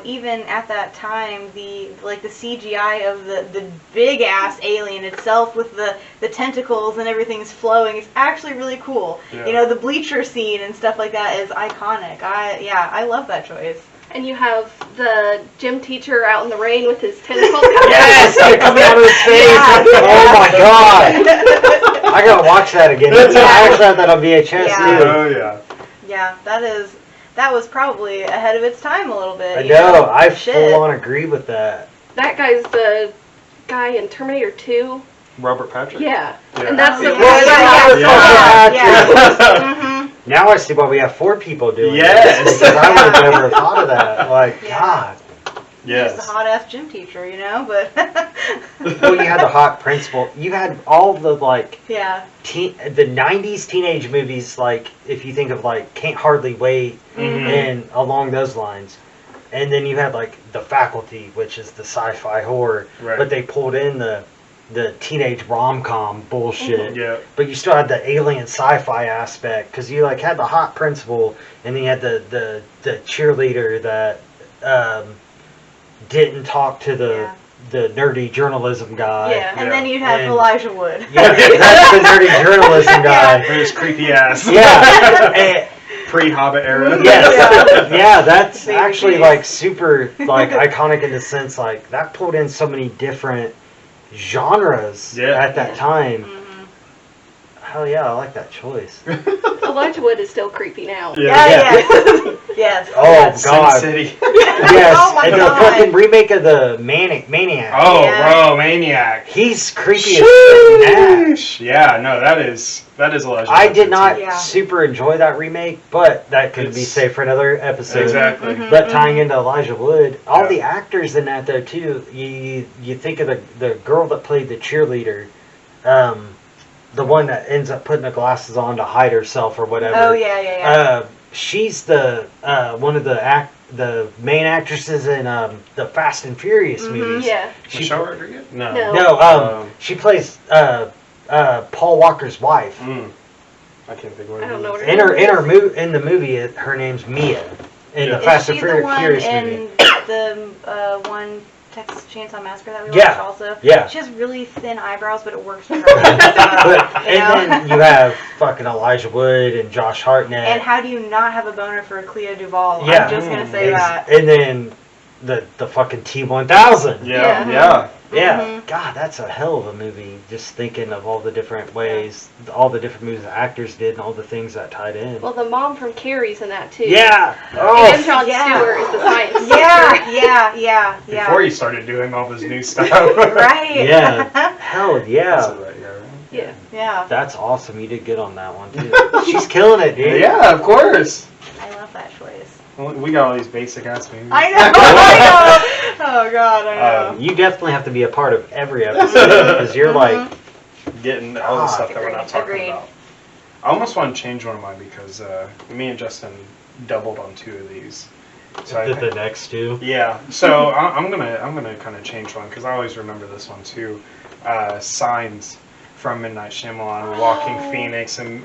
even at that time, the CGI of the big ass alien itself with the tentacles and everything's flowing is actually really cool. Yeah. The bleacher scene and stuff like that is iconic. I love that choice. And you have the gym teacher out in the rain with his tentacles. Yes, they're coming out of his face. Yeah. Oh my god! I gotta watch that again. I actually have that on VHS Yeah. too. Oh, yeah. Yeah, that was probably ahead of its time a little bit. I you know? know. I Shit. full on agree with that. That guy's the guy in Terminator 2. Robert Patrick. Yeah. Yeah. And that's the Yeah, voice. yeah, Yeah. yeah. Mhm. Now I see why we have 4 people doing Yes. this. Because I would have Like, Yeah. God. He's the hot ass gym teacher, you know, but Well, you had the hot principal. You had all the, like, yeah. the 90s teenage movies, like, if you think of, like, Can't Hardly Wait Mhm. and along those lines. And then you had, like, The Faculty, which is the sci-fi horror. Right. But they pulled in the teenage rom-com bullshit. Yeah. But you still had the alien sci-fi aspect, because you, like, had the hot principal, and then you had the cheerleader that didn't talk to the nerdy journalism guy. Yeah. And then you'd have And- Elijah Wood. Yeah, that's the nerdy journalism guy. His creepy ass. Yeah. And- Pre-Hobbit era. yes. Yeah, that's Baby actually face. like super like iconic in the sense like that pulled in so many different genres at that time. Mhm. Hell yeah, I like that choice. Elijah Wood is still creepy now. Yeah, yes. Yes. Oh yes. God. Sin City. Yes, Oh my and the God. fucking remake of the Maniac. Oh, Yeah. bro, Maniac. He's creepy as fuck. Sheesh. Yeah, no, that is Elijah. I Wood did too. not Yeah. super enjoy that remake, but that could be It's- saved for another episode. Exactly. Mhm. But tying into Elijah Wood, all Yeah. the actors in that though too. You think of the girl that played the cheerleader, the one that ends up putting the glasses on to hide herself or whatever. Oh yeah, yeah, yeah. She's the one of the main actresses in the Fast and Furious Mhm. movies. Yeah. She Michelle Rodriguez? No. No. no she plays Paul Walker's wife. I can't think of what I don't know what In in the movie, her name's Mia. In Yeah. the Fast Is and she the one Furious in movie. the one Texas Chainsaw Massacre that we Yeah. watched also? Yeah. She has really thin eyebrows, but it works for her. But, You know? and then you have fucking Elijah Wood and Josh Hartnett. And how do you not have a boner for Clea Duvall? Yeah. I'm just gonna say that. And then the fucking T-1000. Yeah, Yeah. yeah. Yeah. Mhm. God, that's a hell of a movie. Just thinking of all the different ways, all the different movies the actors did, and all the things that tied in. Well, the mom from Carrie's in that too. Yeah. And Oh. Jon Yeah. Stewart is the science Yeah, teacher. yeah. Before he started doing all this new stuff. Right. Yeah. Hell That's yeah. right, yeah, right. Yeah. Yeah. That's awesome. You did good on that one too. She's killing it, dude. Yeah, of course. I love that choice. Well, we got all these basic ass movies. I know. I know. Oh God, I know. You definitely have to be a part of every episode because you're like, Getting all the stuff that we're Agreed, not talking agreed. about. I almost want to change one of mine because me and Justin doubled on two of these. So I the next two. yeah. So I'm gonna kind of change one because I always remember this one too. Signs from Midnight Shyamalan, Walking Phoenix, and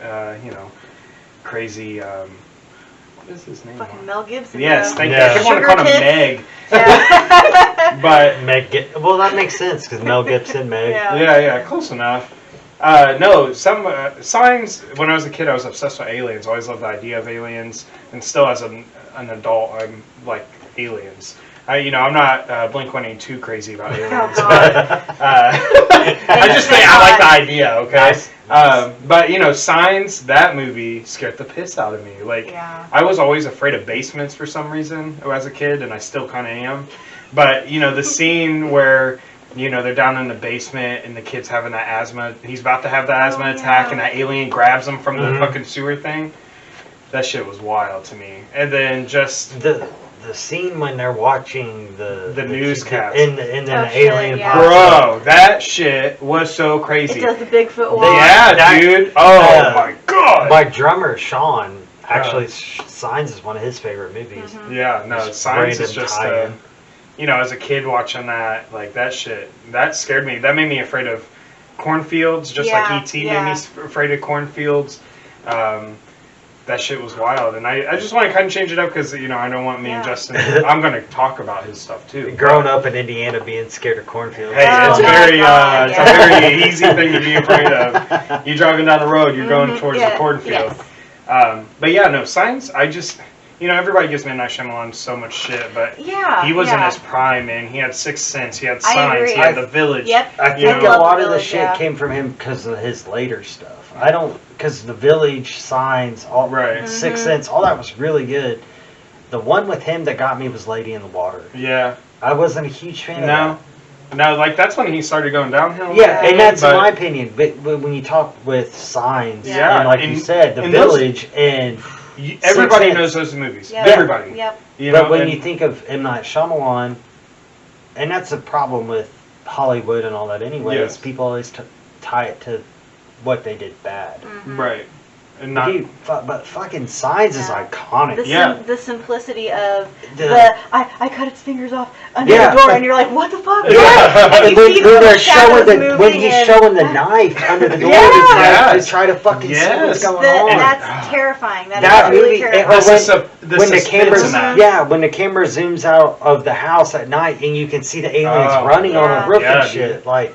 crazy. What is his name? Fucking Mel Gibson. Yes, though. thank Yeah. you. I kept wanting to Sugar call him tits. Meg, Yeah. but Well, that makes sense because Mel Gibson, Meg. Yeah. yeah, close enough. No, some Signs. When I was a kid, I was obsessed with aliens. Always loved the idea of aliens, and still as an adult, I'm like aliens. I'm not Blink-182 crazy about aliens, Oh, but God. I just think I like the idea. Okay, Nice. but Signs, that movie scared the piss out of me. Like Yeah. I was always afraid of basements for some reason as a kid, and I still kind of am. But the scene where they're down in the basement and the kid's having that asthma. He's about to have the asthma attack, yeah. and that alien grabs him from the Mhm. fucking sewer thing. That shit was wild to me. And then just The scene when they're watching the newscast. and then Oh, the shit, alien yeah. pops up. bro, that shit was so It crazy. does the Bigfoot walk. Yeah, That- dude. Oh uh, my god. My drummer Sean actually Signs is one of his favorite movies. Mhm. Yeah, no, Just Signs is random just tie-in. as a kid watching that, like that shit, that scared me. That made me afraid of cornfields, just like Yeah, E.T. yeah. made me afraid of cornfields. That shit was wild, and I just want to kind of change it up because I don't want me and Yeah. Justin. I'm going to talk about his stuff too. Growing up in Indiana, being scared of cornfields. Hey, Oh, it's my very God, it's yeah. a very easy thing to be afraid of. You're driving down the road, you're going Mhm, towards yeah, the cornfield. yes. But yeah, no, Signs. I just everybody gives Midnight Shyamalan so much shit, but Yeah. he was in yeah. his prime, man. He had Sixth Sense, he had I Signs, agree. he had The Village. Yep. I You think know, a lot The of the Village, shit yeah. came from him because of his later stuff. Because The Village, Signs, all Right. Sixth Mhm. Sense, all that was really good. The one with him that got me was Lady in the Water. Yeah. I wasn't a huge fan of No. that. No, like that's when he started going downhill. Yeah, and that's But- in my opinion. But when you talk with Signs, Yeah, and like and- you said, The and those- Village and Everybody Sense. knows those movies. Yep. Everybody. Yep. You know, But when and- you think of M. Night Shyamalan, and that's a problem with Hollywood and all that anyway, Yes. is people always tie it to what they did bad. Mhm. right, and not Dude, but fucking Signs is Yeah. iconic. The, Yeah. the simplicity of The- I cut its fingers off under Yeah. the door, and you're like, what the fuck? Yeah. And And you when, see when the they're showing shadows when moving he's and- showing the knife under the door Yeah. to try to fucking see what's Yes. going on. That's terrifying. That That is really movie, terrifying. That's when- the when the suspense camera, in that. yeah, when the camera zooms out of the house at night and you can see the aliens Oh, running on yeah. the roof Yeah, and shit, like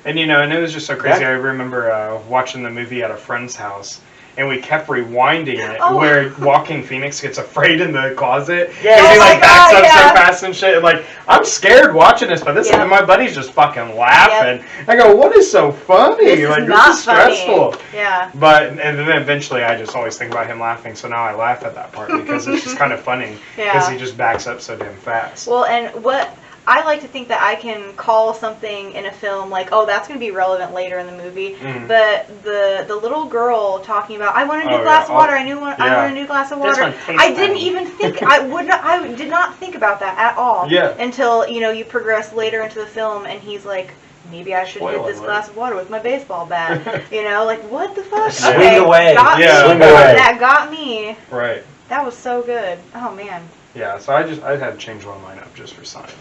And and it was just so crazy. That- I remember watching the movie at a friend's house, and we kept rewinding it, Oh. where Walking Phoenix gets afraid in the closet. Yeah. and Oh he my like backs God, up yeah. so fast and shit. And, like, I'm scared watching this, but Yeah. and my buddy's just fucking laughing. I go, what is so funny? This like is not this is stressful. funny. Yeah. But and then eventually I just always think about him laughing, so now I laugh at that part because it's just kind of funny because Yeah. he just backs up so damn fast. Well, and what I like to think that I can call something in a film like, oh, that's going to be relevant later in the movie. Mhm. But the little girl talking about, I want a new Oh, glass yeah. of water. I Yeah. want a new glass of This water. one tastes I didn't funny. even think I did not think about that at all. Yeah. Until you progress later into the film and he's like, maybe I should hit Spoiler this alert. glass of water with my baseball bat. Like, what the fuck? Swing Okay, away. got Yeah. me. Swing away. That got me. Right. That was so good. Oh man. Yeah, so I had to change one of mine up just for science.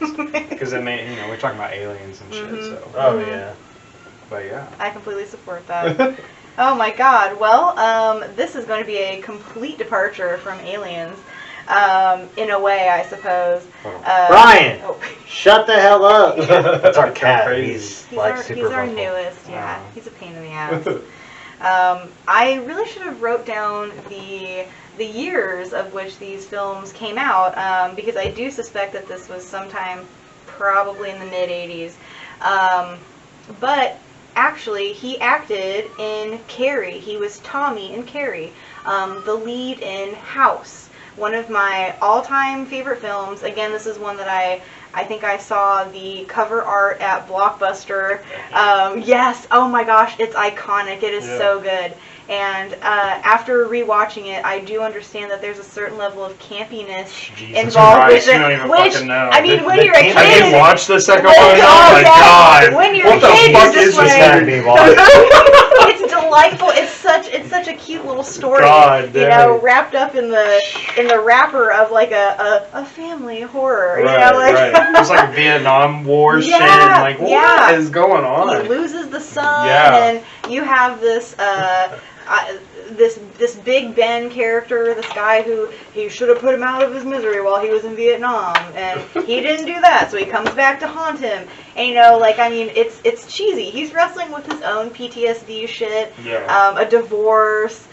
Because it may, we're talking about aliens and shit, Mhm. so. oh Mhm. yeah. But yeah. I completely support that. Oh my god. Well, this is going to be a complete departure from Aliens. In a way, I suppose. Brian! Oh. Shut the hell up. That's our Go cat. crazy. He's He's like our, super he's our vocal. newest, yeah. Wow. He's a pain in the ass. I really should have wrote down the years of which these films came out, because I do suspect that this was sometime probably in the mid-'80s. But actually, he acted in Carrie. He was Tommy in Carrie, the lead in House, one of my all-time favorite films. Again, this is one that I think I saw the cover art at Blockbuster. Yes, oh my gosh, it's iconic. It is Yeah. so good. And after rewatching it, I do understand that there's a certain level of campiness Jesus involved Christ, with you don't it. even Which, fucking know. I mean, when The you're a camp- I kid, didn't watch the second one. Oh, Oh my yeah. god. When you're What a the kid, fuck you're just is Just this gotta movie? be watching. it's delightful. It's such a cute little story. God damn. Wrapped up in the wrapper of like a family horror. Right, like right. It's like Vietnam War shit. Yeah, Like, what yeah. is going on? he loses the son, Yeah. and you have this this Big Ben character, this guy who he should have put him out of his misery while he was in Vietnam, and he didn't do that, so he comes back to haunt him. And it's cheesy. He's wrestling with his own PTSD shit, Yeah. a divorce.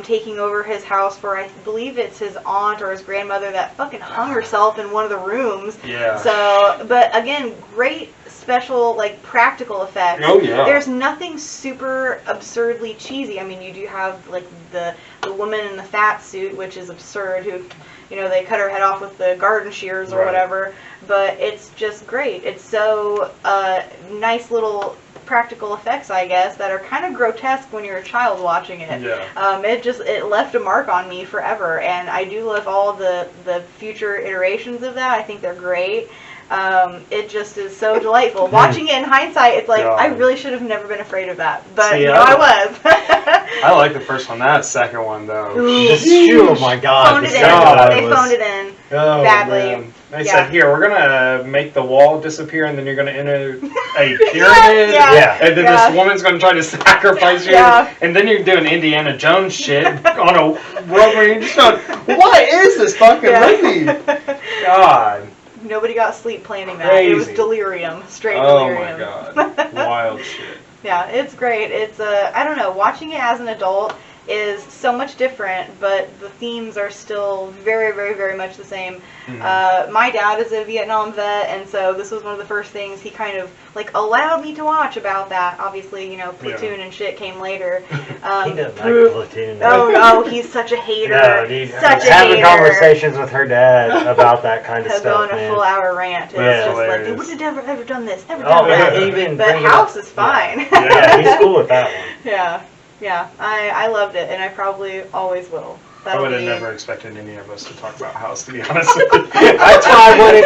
Taking over his house for, I believe it's his aunt or his grandmother that fucking hung herself in one of the rooms. Yeah. So, but again, great special, like, practical effects. Oh, yeah. There's nothing super absurdly cheesy. I mean, you do have, like, the woman in the fat suit, which is absurd, who, they cut her head off with the garden shears or Right. whatever. But it's just great. It's so nice little practical effects, I guess, that are kind of grotesque when you're a child watching it. Yeah. It left a mark on me forever, and I do love all the future iterations of that. I think they're great. It just is so delightful. Watching it in hindsight, it's like, God. I really should have never been afraid of that. But, See, I was. I like the first one. That second one, though. Ooh. Just, oh my god. Phoned the it in. second one They was- phoned it in. Oh, badly. man. They Yeah. said, here, we're going to make the wall disappear, and then you're going to enter a pyramid. Yeah. Yeah. And then Yeah. this woman's going to try to sacrifice you. Yeah. And then you're doing Indiana Jones shit on a road where you're just going, what is this fucking movie? God. Nobody got sleep planning that. It was Crazy. delirium. Straight Oh, my delirium. God. Wild shit. Yeah, it's great. It's I don't know, watching it as an adult is so much different, but the themes are still very, very, very much the same. My dad is a Vietnam vet, and so this was one of the first things he kind of like allowed me to watch about that. Obviously, Platoon and shit came later. He doesn't like Platoon. Oh no, he's such a hater. No, dude. Such a Having hater. conversations with her dad about that kind of He'll go stuff, on a man. full-hour rant. It's Yeah. just like, Hilarious. they would have ever done this, ever Oh, done yeah, that. even But bring it House up. is fine. Yeah, he's cool with that one. Yeah, I loved it, and I probably always will. I would have never expected any of us to talk about House, to be honest with you. That's why I wanted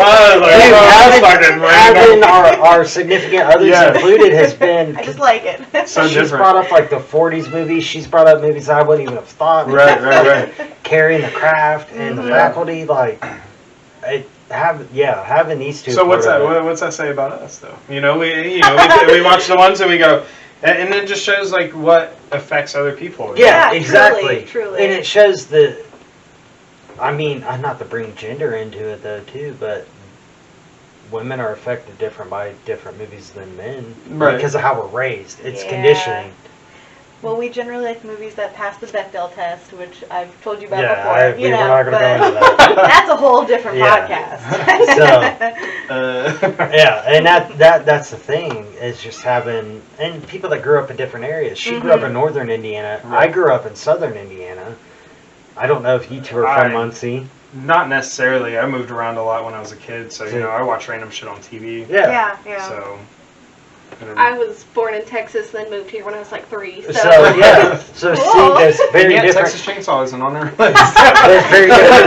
having our significant others included has been. I just like it. So she's brought up like the 40s movies. She's brought up movies I wouldn't even have thought. Right. Carrie and the Craft and the Faculty, like having these two. So what's that say about us though? We watch the ones and we go. And it just shows like what affects other people. Yeah, exactly. Truly. And it shows the. I mean, not to bring gender into it though, too, but women are affected different by different movies than men because of how we're raised. It's conditioning. Well, we generally like movies that pass the Bechdel test, which I've told you about before. We're not going to go into that. That's a whole different podcast. And that's the thing, is just having, and people that grew up in different areas. She grew up in northern Indiana. I grew up in southern Indiana. I don't know if you two are from Muncie. Not necessarily. I moved around a lot when I was a kid, so I watch random shit on TV. Yeah. So. I was born in Texas, then moved here when I was like 3. So see, there's very different. Texas Chainsaw isn't on our list.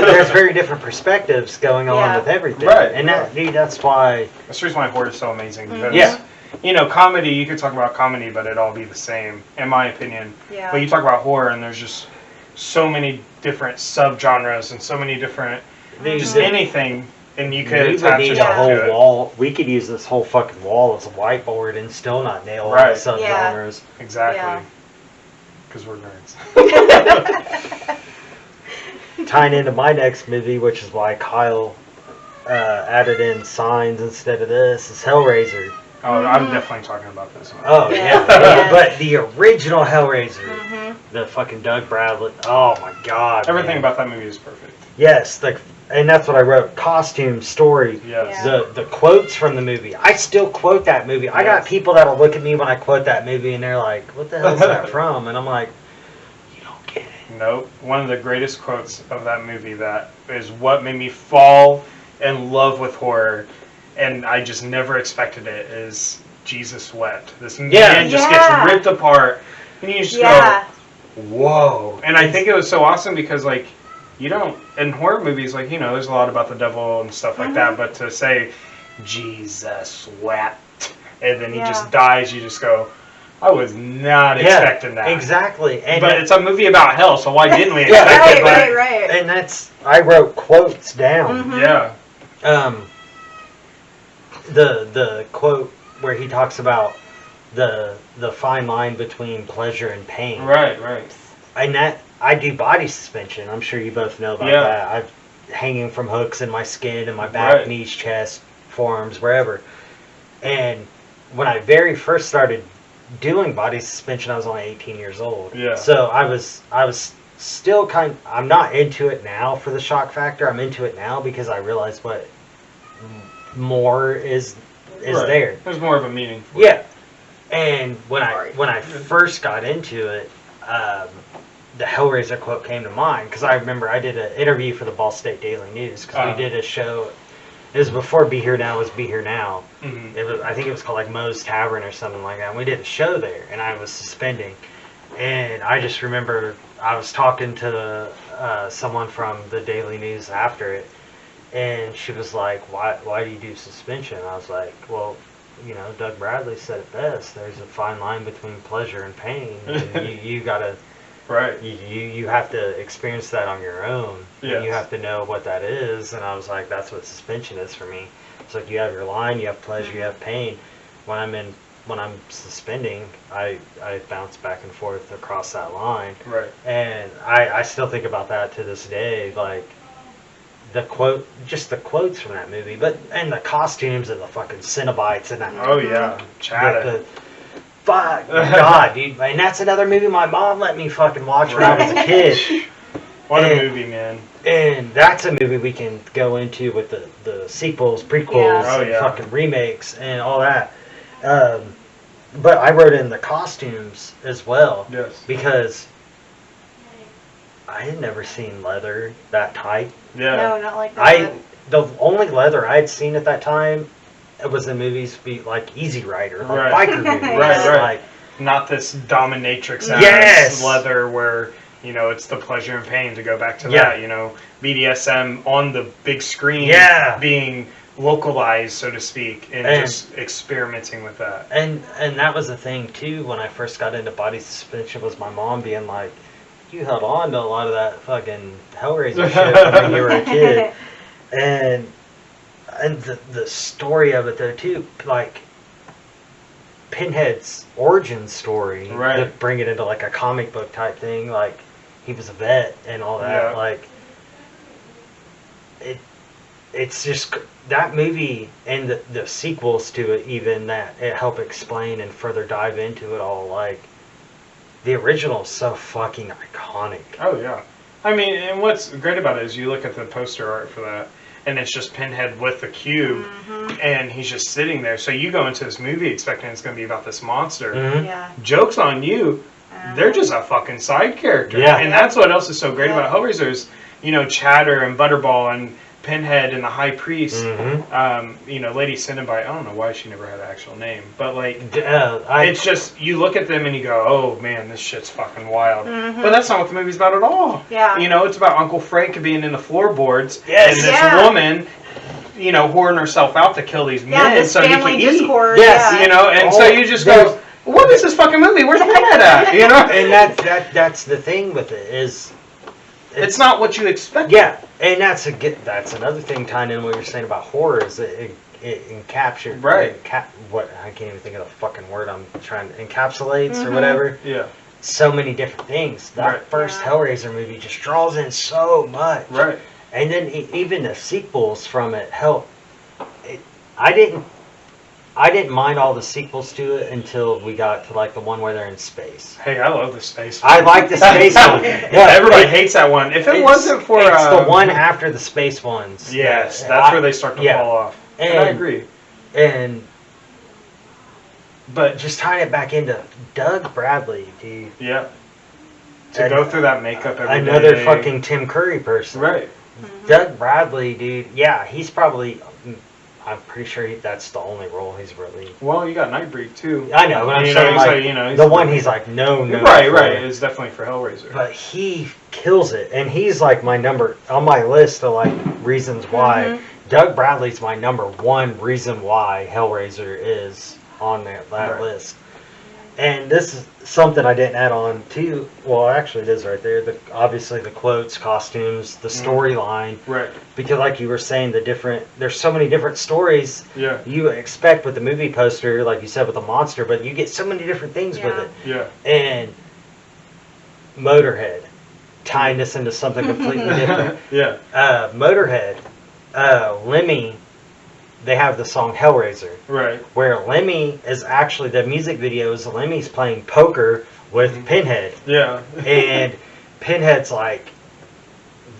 there's very different perspectives going on with everything, and that's why. That's the reason why horror is so amazing. Because, comedy. You could talk about comedy, but it'd all be the same, in my opinion. Yeah. But you talk about horror, and there's just so many different subgenres and so many different just anything. And you could attach it a whole wall. We could use this whole fucking wall as a whiteboard and still not nail all the subgenres. Yeah. Exactly. Because we're nerds. Tying into my next movie, which is why Kyle added in Signs instead of this, is Hellraiser. Oh, I'm definitely talking about this one. Oh, yeah. But the original Hellraiser, the fucking Doug Bradley, oh my god. Everything about that movie is perfect. Yes, and that's what I wrote. Costume, story, the quotes from the movie. I still quote that movie. I got people that'll look at me when I quote that movie and they're like, what the hell is that from? And I'm like, you don't get it. Nope. One of the greatest quotes of that movie that is what made me fall in love with horror, and I just never expected it, is Jesus wept. This man just gets ripped apart, and you just go, whoa. And I think it was so awesome because, like, you don't, in horror movies, like, there's a lot about the devil and stuff like that, but to say, Jesus wept, and then he just dies, you just go, I was not expecting that. Exactly. But it's a movie about hell, so why didn't we expect it? Right. And I wrote quotes down. Yeah. The quote where he talks about the fine line between pleasure and pain. Right. And that, I do body suspension. I'm sure you both know about that. I'm hanging from hooks in my skin, in my back, knees, chest, forearms, wherever. And when I very first started doing body suspension, I was only 18 years old. Yeah. So I was still I'm not into it now for the shock factor. I'm into it now because I realize what more is there. There's more of a meaning. And when I first got into it, the Hellraiser quote came to mind because I remember I did an interview for the Ball State Daily News because we did a show. It was before Be Here Now was Be Here Now. Mm-hmm. I think it was called like Moe's Tavern or something like that. And we did a show there, and I was suspending. And I just remember I was talking to someone from the Daily News after it, and she was like, "Why do you do suspension?" And I was like, "Well, Doug Bradley said it best. There's a fine line between pleasure and pain. And you gotta." Right. You have to experience that on your own. Yes. You have to know what that is. And I was like, that's what suspension is for me. It's like you have your line, you have pleasure, you have pain. When I'm suspending, I bounce back and forth across that line. Right. And I still think about that to this day, like the quotes from that movie, and the costumes and the fucking Cenobites and that. Oh yeah, Chad. Fuck, God, dude. And that's another movie my mom let me fucking watch when I was a kid. What a movie, man. And that's a movie we can go into with the sequels, prequels, and fucking remakes and all that. But I wrote in the costumes as well. Yes. Because I had never seen leather that tight. Yeah. No, not like that. The only leather I had seen at that time, it was in movies like Easy Rider, like biker movies. Right. Like, not this dominatrix ass leather where You know, it's the pleasure and pain, to go back to Yeah. that. You know, BDSM on the big screen, Yeah. being localized, so to speak, and And- just experimenting with that. And that was the thing too when I first got into body suspension, was my mom being like, "You held on to a lot of that fucking Hellraiser shit when you were a kid," and the story of it though too, like Pinhead's origin story, Right. to bring it into like a comic book type thing, like he was a vet and all that, Yeah. like it's just that movie and the sequels to it, even that it help explain and further dive into it all. Like the original is so fucking iconic. Oh yeah, I mean, and what's great about it is you look at the poster art for that, and it's just Pinhead with the cube, and he's just sitting there. So you go into this movie expecting it's going to be about this monster. Mhm. Yeah. Joke's on you. They're just a fucking side character. Yeah. And that's what else is so great Yeah. about Hellraiser is, you know, Chatter and Butterball and Pinhead and the High Priest. You know, Lady Cenobite, I don't know why she never had an actual name, but like, it's just, you look at them and you go, oh man, this shit's fucking wild. But that's not what the movie's about at all. Yeah. You know, it's about Uncle Frank being in the floorboards, Yes. and this Yeah. woman, you know, whoring herself out to kill these Yeah, men this so he family can eat. discord. Yes, yeah. You know, and so you just go, what is this fucking movie? Where's Pinhead at? You know? And that's the thing with it is It's not what you expect. yeah, and that's another thing tying in what you're saying about horror is it encaptures Right. what I can't even think of the fucking word I'm trying to encapsulates or Mhm. whatever. Yeah. So many different things. That Right. first Yeah. Hellraiser movie just draws in so much. Right. And then even the sequels from it help. I didn't mind all the sequels to it until we got to like the one where they're in space. Hey, I love the space. I like the space one. Yeah, Everybody hates that one. If it wasn't for it's the one after the space ones. yes, that's where they start to fall off. And I And- agree. And But just tying it back into Doug Bradley, dude. yeah, to And go through that makeup every Another day. fucking Tim Curry person. Right. Doug Bradley, dude. Yeah, he's probably. I'm pretty sure that's the only role he's really. Well, you got Nightbreed too. I know, but I'm You saying know, like so, you know, the one he's like no. Right. It's definitely for Hellraiser. But he kills it, and he's like my number on my list of like reasons why. Doug Bradley's my number one reason why Hellraiser is on that Right. list. And this is something I didn't add on to. Well, actually, it is right there. Obviously the quotes, costumes, the storyline. Right. Because, like you were saying, there's so many different stories Yeah. you expect with the movie poster, like you said with the monster, but you get so many different things with Yeah. it. Yeah. And Motorhead, tying this into something completely different. Yeah. Motorhead, Lemmy, they have the song Hellraiser, Right. where Lemmy is actually, the music video is Lemmy's playing poker with Pinhead. Yeah. And Pinhead's like,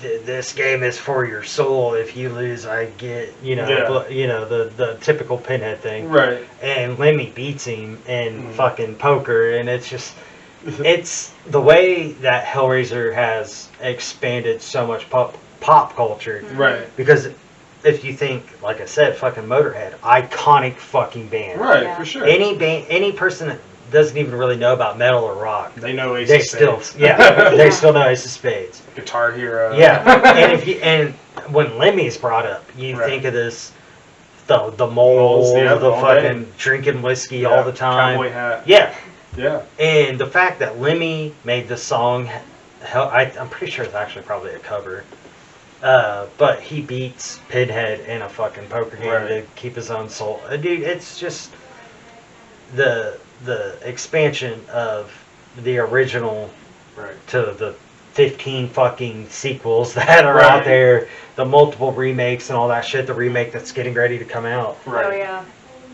this game is for your soul. If you lose, I get, the typical Pinhead thing. Right. And Lemmy beats him in fucking poker, and it's just, it's the way that Hellraiser has expanded so much pop culture. Right. Because if you think, like I said, fucking Motorhead, iconic fucking band. Right. Yeah. For sure. Any person that doesn't even really know about metal or rock, They know Ace they of still, Spades. they still know Ace of Spades. Guitar Hero. Yeah, and when Lemmy's brought up, you Right. think of this, the mole, Yeah, the all fucking day. drinking whiskey Yeah, all the time. Cowboy hat. Yeah, Yeah. and the fact that Lemmy made the song, I'm pretty sure it's actually probably a cover. But he beats Pinhead in a fucking poker game Right. to keep his own soul. Dude, it's just the expansion of the original Right. to the 15 fucking sequels that are Right. out there, the multiple remakes and all that shit, the remake that's getting ready to come out. Right. Oh yeah.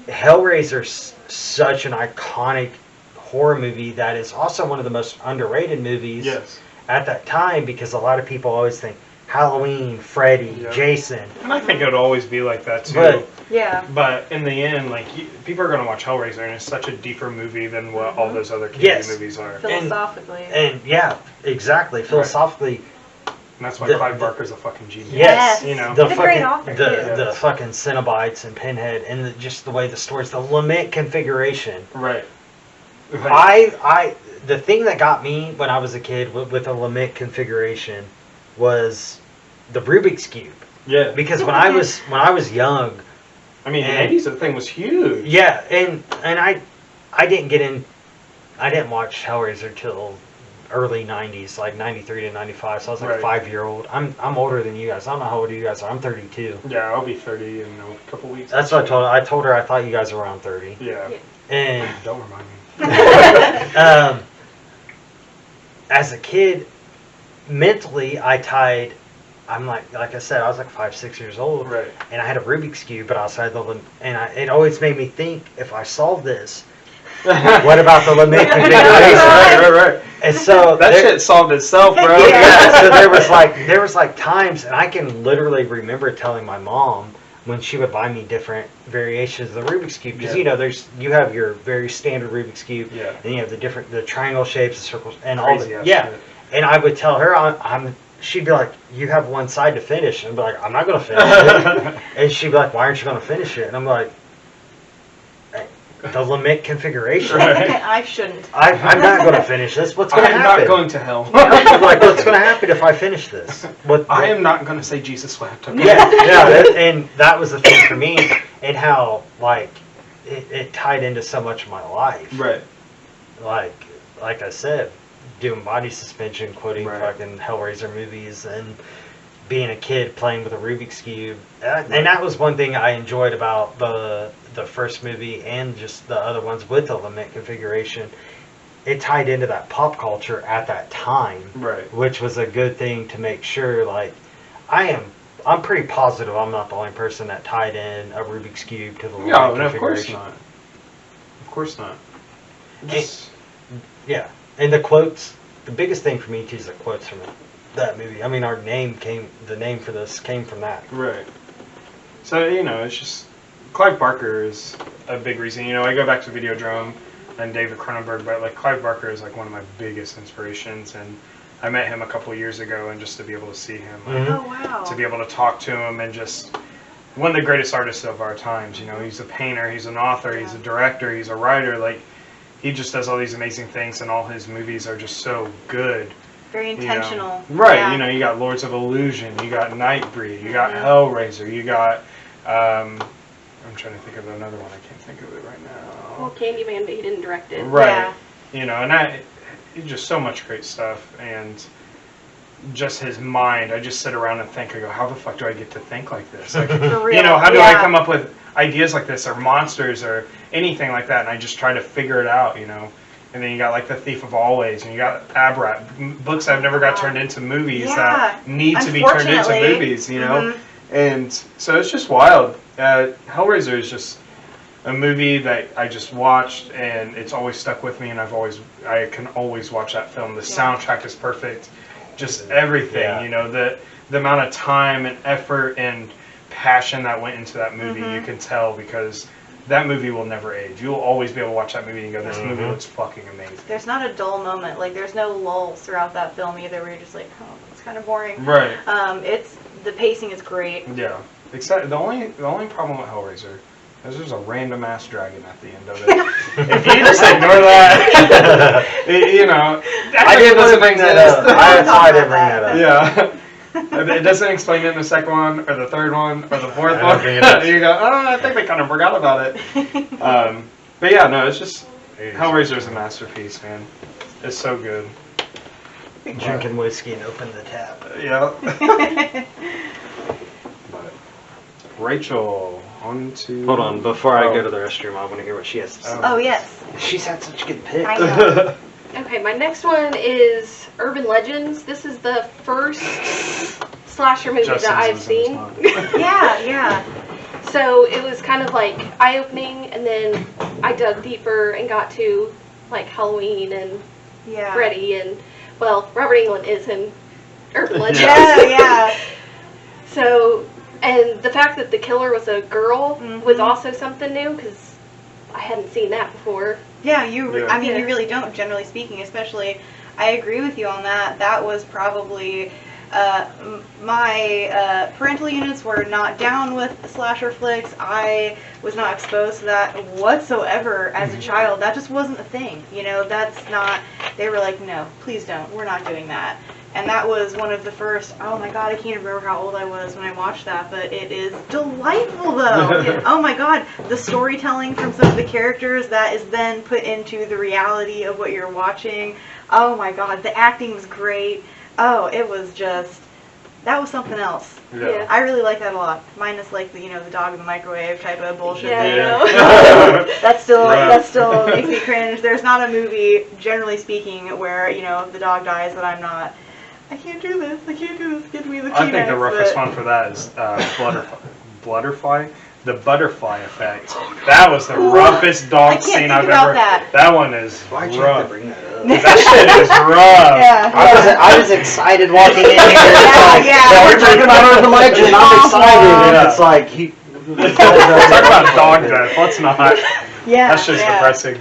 Hellraiser's such an iconic horror movie that is also one of the most underrated movies Yes. at that time, because a lot of people always think Halloween, Freddy, Yeah. Jason. And I think it would always be like that too. But- Yeah. But in the end, like people are gonna watch Hellraiser, and it's such a deeper movie than what all those other kiddie Yes. movies are. And Philosophically. And yeah, exactly. Philosophically, that's why The- Clive Barker's a fucking genius. yes, Yes. You know. the He's a great fucking author, the too. fucking Cenobites and Pinhead, and just the way the stories, the lament configuration. Right. Like, I the thing that got me when I was a kid with a limit configuration was the Rubik's Cube. Yeah. Because when I was young, I mean, in the 80s, the thing was huge. yeah, and I didn't watch Hellraiser till early 90s, like 93 to 95, so I was like Right. a 5-year-old. I'm older than you guys. I don't know how old you guys are. I'm 32. Yeah, I'll be 30 in a couple weeks. That's what I told her. I told her I thought you guys were around 30. Yeah. And Don't remind me. as a kid, mentally, I'm like I said, I was like 5, 6 years old. Right. And I had a Rubik's Cube, but outside it always made me think, if I solve this, what about the limit configuration? Right. And so That shit solved itself, bro. yeah, so there was like times, and I can literally remember telling my mom when she would buy me different variations of the Rubik's Cube, because Yeah. you have your very standard Rubik's Cube, Yeah. and you have the triangle shapes, the circles, and Crazy all ass the yeah. shit. And I would tell her she'd be like, "You have one side to finish," and I'd be like, "I'm not gonna finish it," and she'd be like, "Why aren't you gonna finish it?" And I'm like, "The limit configuration." Right. I shouldn't. I'm not going to finish this. What's going to I'm happen? not going to hell. I'm like, what's going to happen if I finish this? I am not going to say Jesus wept. Okay? Yeah, and that was the thing for me, and how like it tied into so much of my life. Right. Like I said, doing body suspension, quoting Right. fucking Hellraiser movies, and being a kid playing with a Rubik's Cube. And that was one thing I enjoyed about the first movie and just the other ones with the limit configuration. It tied into that pop culture at that time, Right. which was a good thing to make sure. Like, I'm pretty positive I'm not the only person that tied in a Rubik's Cube to the limit No, of course configuration. not. Of course not. Yeah, and the quotes. The biggest thing for me too is the quotes from that movie. I mean, the name for this came from that. Right. So, it's just, Clive Barker is a big reason. I go back to Videodrome and David Cronenberg, but like Clive Barker is like one of my biggest inspirations, and I met him a couple of years ago, and just to be able to see him, like, Oh wow. to be able to talk to him, and just one of the greatest artists of our times. He's a painter, he's an author, he's a director, he's a writer. Like, he just does all these amazing things, and all his movies are just so good. Very intentional. Right, Yeah. you got Lords of Illusion, you got Nightbreed, you got Hellraiser, you got, I'm trying to think of another one, I can't think of it right Well, now. Candyman, but he didn't direct it. Right, and just so much great stuff, and just his mind, I just sit around and think, I go, how the fuck do I get to think like this? Like, For real. how do I come up with ideas like this, or monsters, or anything like that, and I just try to figure it out, And then you got like The Thief of Always, and you got Abrat, books I've never got turned into movies that need to be turned into Unfortunately. movies, And so it's just wild. Hellraiser is just a movie that I just watched, and it's always stuck with me, and I can always watch that film. The soundtrack is perfect, just everything. Yeah. The amount of time and effort and passion that went into that movie, you can tell, because that movie will never age. You'll always be able to watch that movie and go, this movie looks fucking amazing. There's not a dull moment. Like, there's no lulls throughout that film either where you're just like, oh, it's kind of boring. Right. The pacing is great. Yeah. Except the only problem with Hellraiser is there's a random ass dragon at the end of it. If you just ignore that, I didn't want to bring that up. I didn't bring that up. Yeah. It doesn't explain it in the second one, or the third one, or the fourth one. think it does. You go, oh, I think they kind of forgot about it. But yeah, no, it's just, Hellraiser is a masterpiece, man. It's so good. Drinking whiskey and open the tap. Yeah. But Rachel, on to... Hold on, before I go to the restroom, I want to hear what she has to say. Oh, yes. She's had such good picks. I know. Okay, my next one is Urban Legends. This is the first slasher movie that I've seen. Yeah. So it was kind of like eye-opening, and then I dug deeper and got to like Halloween and Yeah. Freddy, and well, Robert Englund is in Urban Legends. Yeah. So, and the fact that the killer was a girl was Mhm. also something new, because I hadn't seen that before. Yeah, Yeah. you really don't, generally speaking, especially, I agree with you on that. That was probably, my parental units were not down with slasher flicks. I was not exposed to that whatsoever as a child. That just wasn't a thing, that's not, they were like, no, please don't. We're not doing that. And that was one of the first, oh my god, I can't even remember how old I was when I watched that, but it is delightful though. Oh my god, the storytelling from some of the characters that is then put into the reality of what you're watching. Oh my god, the acting was great. Oh, it was just, that was something else. Yeah. I really like that a lot. Minus like the, the dog in the microwave type of bullshit. Yeah. That still Right. that still makes me cringe. There's not a movie, generally speaking, where the dog dies that I'm not. I can't do this. I can't do this. Give me the Kleenex. I think the roughest but- one for that is Blutterfly. The butterfly effect. That was the roughest I dog can't scene think I've about ever. that. One is Why'd you have to rough. bring that up? That shit is rough. Yeah. I was excited walking in here. Yeah. We're talking about Urban Legend. I'm excited. And Yeah. it's like, he. Talk about dog death. Let's not. Yeah. That's just depressing.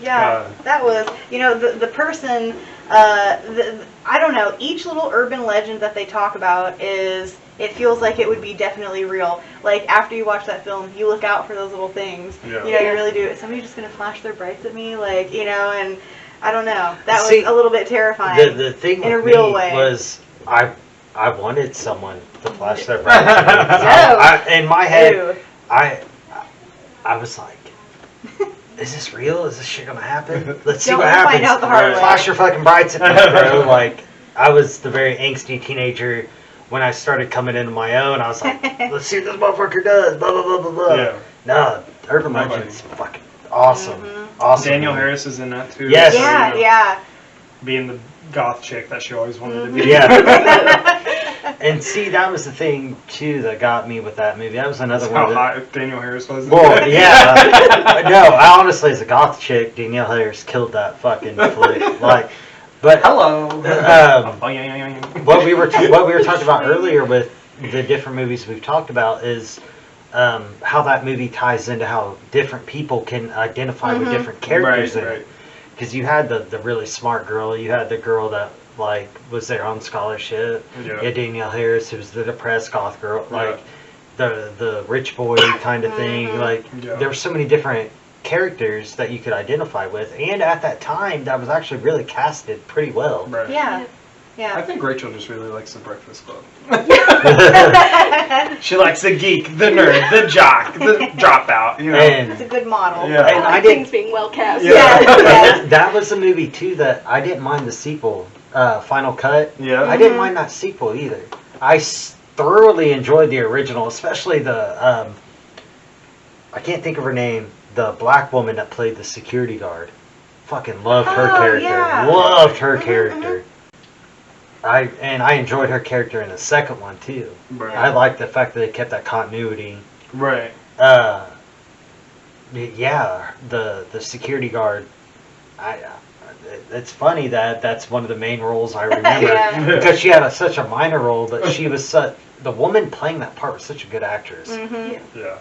Yeah, that was, the person, I don't know, each little urban legend that they talk about it feels like it would be definitely real. Like, after you watch that film, you look out for those little things. Yeah. You really do. Is somebody just going to flash their brights at me? Like, and I don't know. That See, was a little bit terrifying. The thing in a with real me way. was, I wanted someone to flash their brights at me. No. In my head, Ew. I was like, is this real? Is this shit gonna happen? Let's see Don't what wanna happens. find out the hard way. Flash your fucking brights at me, bro. Like, I was the very angsty teenager when I started coming into my own. I was like, let's see what this motherfucker does. Blah blah blah blah blah. Yeah. No, Urban Nobody. Legend's fucking awesome. Mm-hmm. Awesome. Daniel Harris is in that too. Yes. Yeah, yeah. Being the goth chick that she always wanted to be. Yeah. And see, that was the thing too that got me with that movie. That was another That's one. how That, hot Daniel Harris was. well, yeah. No, I honestly, as a goth chick, Danielle Harris killed that fucking flick. Like, but Hello. what we were talking about earlier with the different movies we've talked about is how that movie ties into how different people can identify with different characters in it. Because you had the really smart girl, you had the girl that like was there on scholarship. Yeah. You had Danielle Harris, who was the depressed goth girl, like the rich boy kind of thing. Like there were so many different characters that you could identify with, and at that time, that was actually really casted pretty well. Right. Yeah. I Yeah. think Rachel just really likes the Breakfast Club. She likes the geek, the nerd, the jock, the dropout. And It's a good model. Yeah. And I Things being well cast. Yeah. that was a movie too that I didn't mind the sequel, Final Cut. Yeah. I didn't mind that sequel either. I thoroughly enjoyed the original, especially the I can't think of her name, the black woman that played the security guard. Fucking loved her character. Yeah. Loved her character. I enjoyed her character in the second one too. Right. I liked the fact that they kept that continuity. Right. Yeah, the security guard. It's funny that that's one of the main roles I remember Yeah. because she had such a minor role, but she was the woman playing that part was such a good actress. Mm-hmm. Yeah.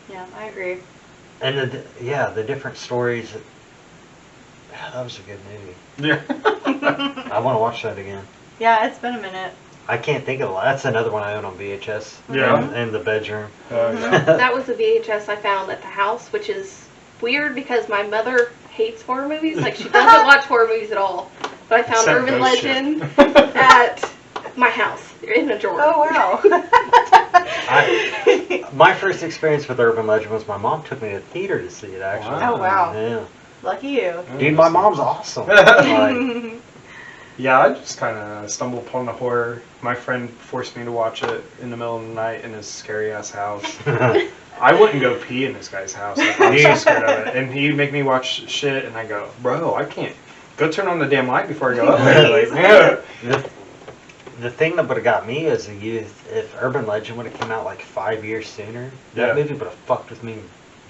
Yeah, I agree. And the different stories. That was a good movie. Yeah. I want to watch that again. Yeah, it's been a minute. I can't think of a lot. That's another one I own on VHS. Yeah. In the bedroom. Yeah. That was a VHS I found at the house, which is weird because my mother hates horror movies. Like, she doesn't watch horror movies at all. But I found Except Urban ghost Legend shit. at my house in a drawer. Oh, wow. My first experience with Urban Legend was my mom took me to the theater to see it, actually. Wow. Oh, wow. Yeah. Lucky you. Dude, my mom's awesome. Like, Yeah, I just kind of stumbled upon the horror. My friend forced me to watch it in the middle of the night in his scary ass house. I wouldn't go pee in this guy's house. Like, I was so scared of it. And he'd make me watch shit, and I go, bro, I can't. Go turn on the damn light before I go up there. Like, yeah. the thing that would have got me as a youth, if Urban Legend would have come out like 5 years sooner, Yeah. that movie would have fucked with me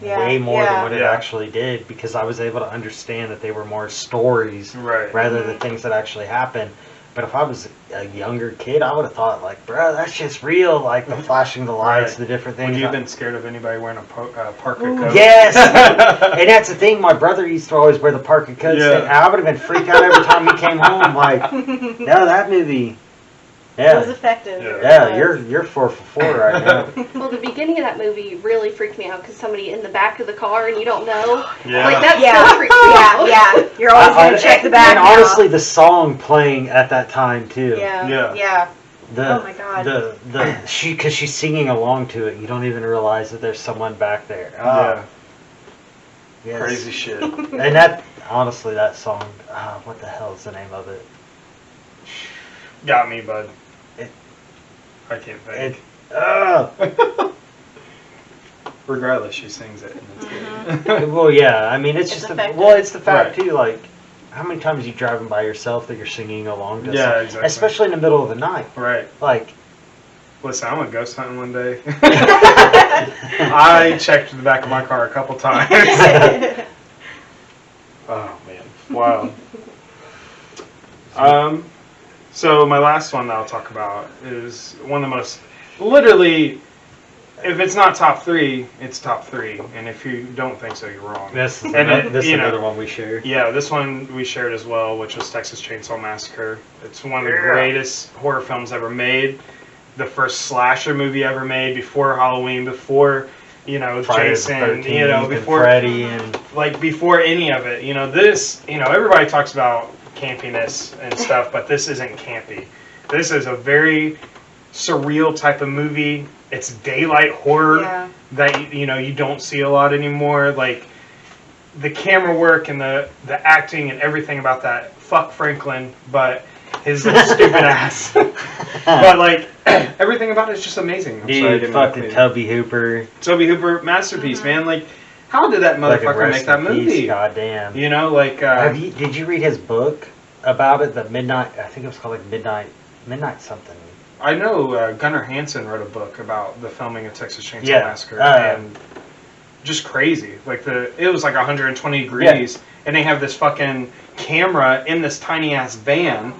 Yeah, way more than what it yeah. actually did, because I was able to understand that they were more stories Right. rather than things that actually happened. But if I was a younger kid, I would have thought, like, bro, that's just real, like the flashing the lights, Right. the different things. Would you have been scared of anybody wearing a parka coat? Yes! And that's the thing, my brother used to always wear the parka coats, Yeah. and I would have been freaked out every time he came home, like, no, that movie, It was Yeah. effective. Yeah. It Yeah, was. you're 4 for 4 right now. Well, the beginning of that movie really freaked me out because somebody in the back of the car and you don't know. Yeah. Like, that Yeah. still freaks me out. Yeah. You're always going to check the back. And now. honestly, the song playing at that time too. Yeah. Yeah. Yeah. The, Oh my God. because she's singing along to it. You don't even realize that there's someone back there. Oh, Yeah. yes. Crazy shit. And that, honestly, that song, what the hell is the name of it? Got me, bud. It- I can't think. Regardless, she sings it, and it's good. Well, yeah, I mean, it's It's just, effective. well, it's the fact, Right. too, like, how many times are you driving by yourself that you're singing along to Yeah, something? exactly. Especially in the middle of the night. Right. Like, Listen, I went ghost hunting one day. I checked the back of my car a couple times. Oh man, wow. So my last one that I'll talk about is one of the most, literally, if it's not top 3, it's top 3, and if you don't think so, you're wrong. this is, And this is you know, another one we share. Yeah, this one we shared as well, which was Texas Chainsaw Massacre. It's one of the Yeah. greatest horror films ever made. The first slasher movie ever made, before Halloween, before, you know, Friday the Jason, 13th, you know, and before Freddy and like before any of it. You know, this, you know, everybody talks about campiness and stuff, but this isn't campy. This is a very surreal type of movie. It's daylight horror Yeah. that you know you don't see a lot anymore. Like the camera work and the acting and everything about that. Fuck Franklin, but his little stupid ass. But like everything about it is just amazing. I'm sorry, I dude, didn't fucking mean to- Tubby Hooper. Toby Hooper, masterpiece, man. Like, how did that Fucking motherfucker rest make that in peace, movie? goddamn. You know, like Did you read his book about it? The Midnight, I think it was called like Midnight something. I know Gunnar Hansen wrote a book about the filming of Texas Chainsaw Yeah, Massacre, uh, and just crazy. Like it was like 120 degrees, and they have this fucking camera in this tiny ass van,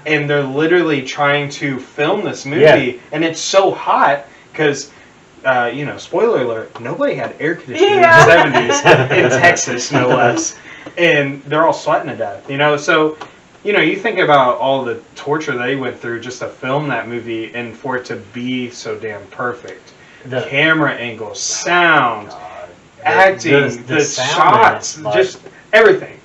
and they're literally trying to film this movie, Yeah. and it's so hot because. You know, spoiler alert, nobody had air conditioning Yeah. in the 70s in Texas, no less. And they're all sweating to death, you know? So, you know, you think about all the torture they went through just to film that movie and for it to be so damn perfect. The Camera angles, sound, God, acting, the sound shots, in it, like, just everything.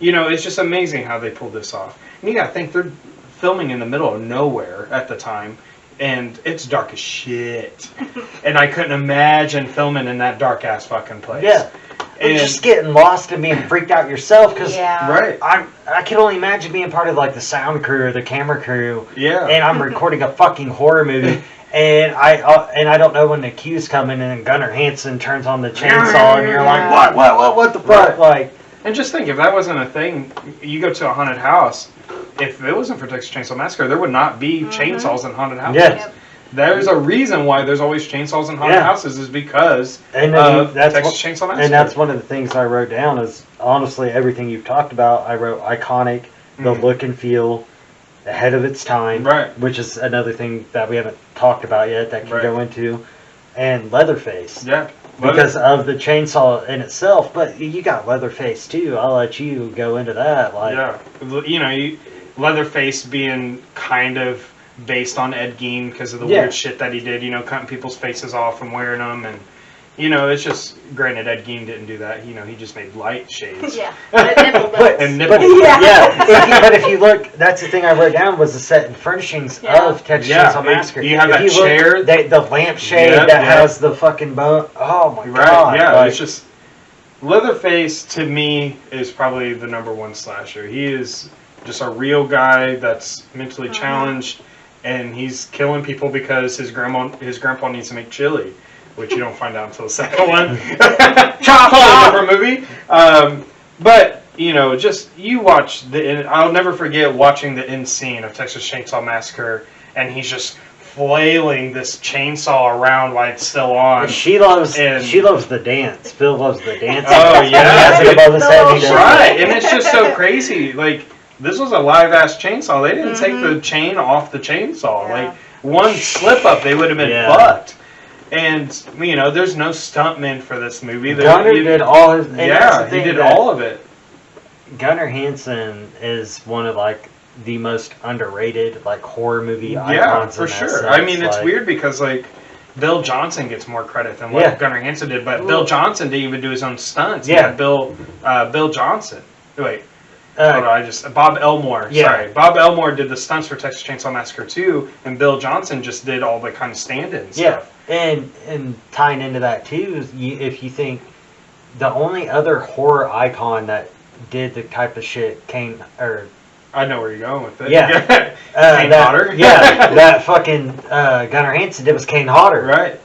You know, it's just amazing how they pulled this off. And you gotta think, they're filming in the middle of nowhere at the time. And it's dark as shit. And I couldn't imagine filming in that dark ass fucking place. Yeah. And just getting lost and being freaked out yourself, because Yeah. right. I can only imagine being part of like the sound crew or the camera crew, Yeah. and I'm recording a fucking horror movie, and I don't know when the cue's coming, and Gunnar Hansen turns on the chainsaw, and you're like, Yeah. what the fuck, Right. like. And just think, if that wasn't a thing, you go to a haunted house. If it wasn't for Texas Chainsaw Massacre, there would not be chainsaws in haunted houses. Yeah. Yep. There's a reason why there's always chainsaws in haunted Yeah. houses is because And of that's Texas what- Chainsaw Massacre. And that's one of the things I wrote down is honestly everything you've talked about. I wrote iconic, the Mhm. look and feel, ahead of its time, Right. which is another thing that we haven't talked about yet that can Right. go into, and Leatherface. Yeah. Because of the chainsaw in itself, but you got Leatherface too. I'll let you go into that. Like, Yeah, you know, Leatherface being kind of based on Ed Gein because of the Yeah. weird shit that he did. You know, cutting people's faces off and wearing them, and you know, it's just granted Ed Gein didn't do that. You know, he just made light shades. Yeah. And nipple But- bits. And but, nipples. yeah, but if you look, that's the thing I wrote down was the set and furnishings Yeah. of Texas Yeah, Chainsaw Massacre. you have If that look, chair. the lampshade Yep, that yep. has the fucking bone. Oh my Right, god! yeah, like, it's just Leatherface to me is probably the #1 slasher. He is just a real guy that's mentally challenged, and he's killing people because his grandpa needs to make chili, which you don't find out until the second one. Totally different movie. But you know, just you watch I'll never forget watching the end scene of Texas Chainsaw Massacre, and he's just flailing this chainsaw around while it's still on. she loves And- the dance. Phil loves the dance. Oh, yeah. He has it above his head. He does. Right, and it's just so crazy. Like, this was a live ass chainsaw. They didn't take the chain off the chainsaw. Yeah. Like, one slip up, they would have been Yeah. fucked. And you know, there's no stuntmen for this movie. Gunnar did all his. And that's Yeah, the he thing did that all of it. Gunnar Hansen is one of like the most underrated like horror movie Yeah, icons. for in that sure. sense. I mean, it's Like, weird because like Bill Johnson gets more credit than what Yeah. Gunnar Hansen did, but Bill Johnson didn't even do his own stunts. He Yeah. had Bill Johnson. Wait. Hold on, Bob Elmore. Yeah. Sorry, Bob Elmore did the stunts for Texas Chainsaw Massacre 2, and Bill Johnson just did all the kind of stand-in stuff. and tying into that too is if you think the only other horror icon that did the type of shit Kane or I know where you're going with it. Yeah. Kane Hodder. Yeah, that fucking Gunnar Hansen did was Kane Hodder. Right.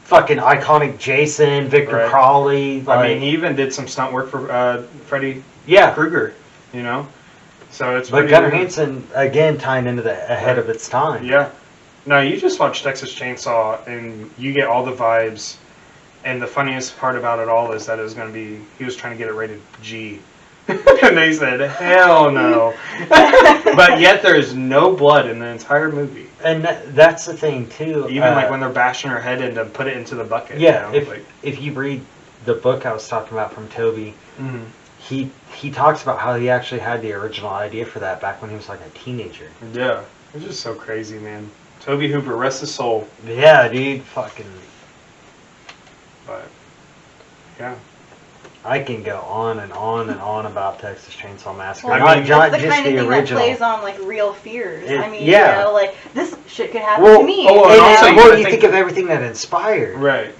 Fucking iconic Jason, Victor Right. Crowley. Like, I mean, he even did some stunt work for Freddy yeah. Krueger. You know, so it's. But pretty Gunnar weird. Hansen again tying into the ahead of its time. Yeah. No, you just watch Texas Chainsaw and you get all the vibes. And the funniest part about it all is that it was going to be, he was trying to get it rated G. And they said, hell no. But yet there's no blood in the entire movie. And that's the thing too. Even like when they're bashing her head in to put it into the bucket. Yeah, you know? if you read the book I was talking about from Toby, Mhm. he talks about how he actually had the original idea for that back when he was like a teenager. Yeah. It's just so crazy, man. Toby Hooper, rest his soul. Yeah, dude, fucking. But, yeah. I can go on and on and on about Texas Chainsaw Massacre. Well, I mean, not it's the just kind of the thing original. that plays on like real fears. It- I mean, yeah. you know, like this shit could happen Well, to me. oh, And and also then, you well, gotta you think- think of everything that inspired. Right.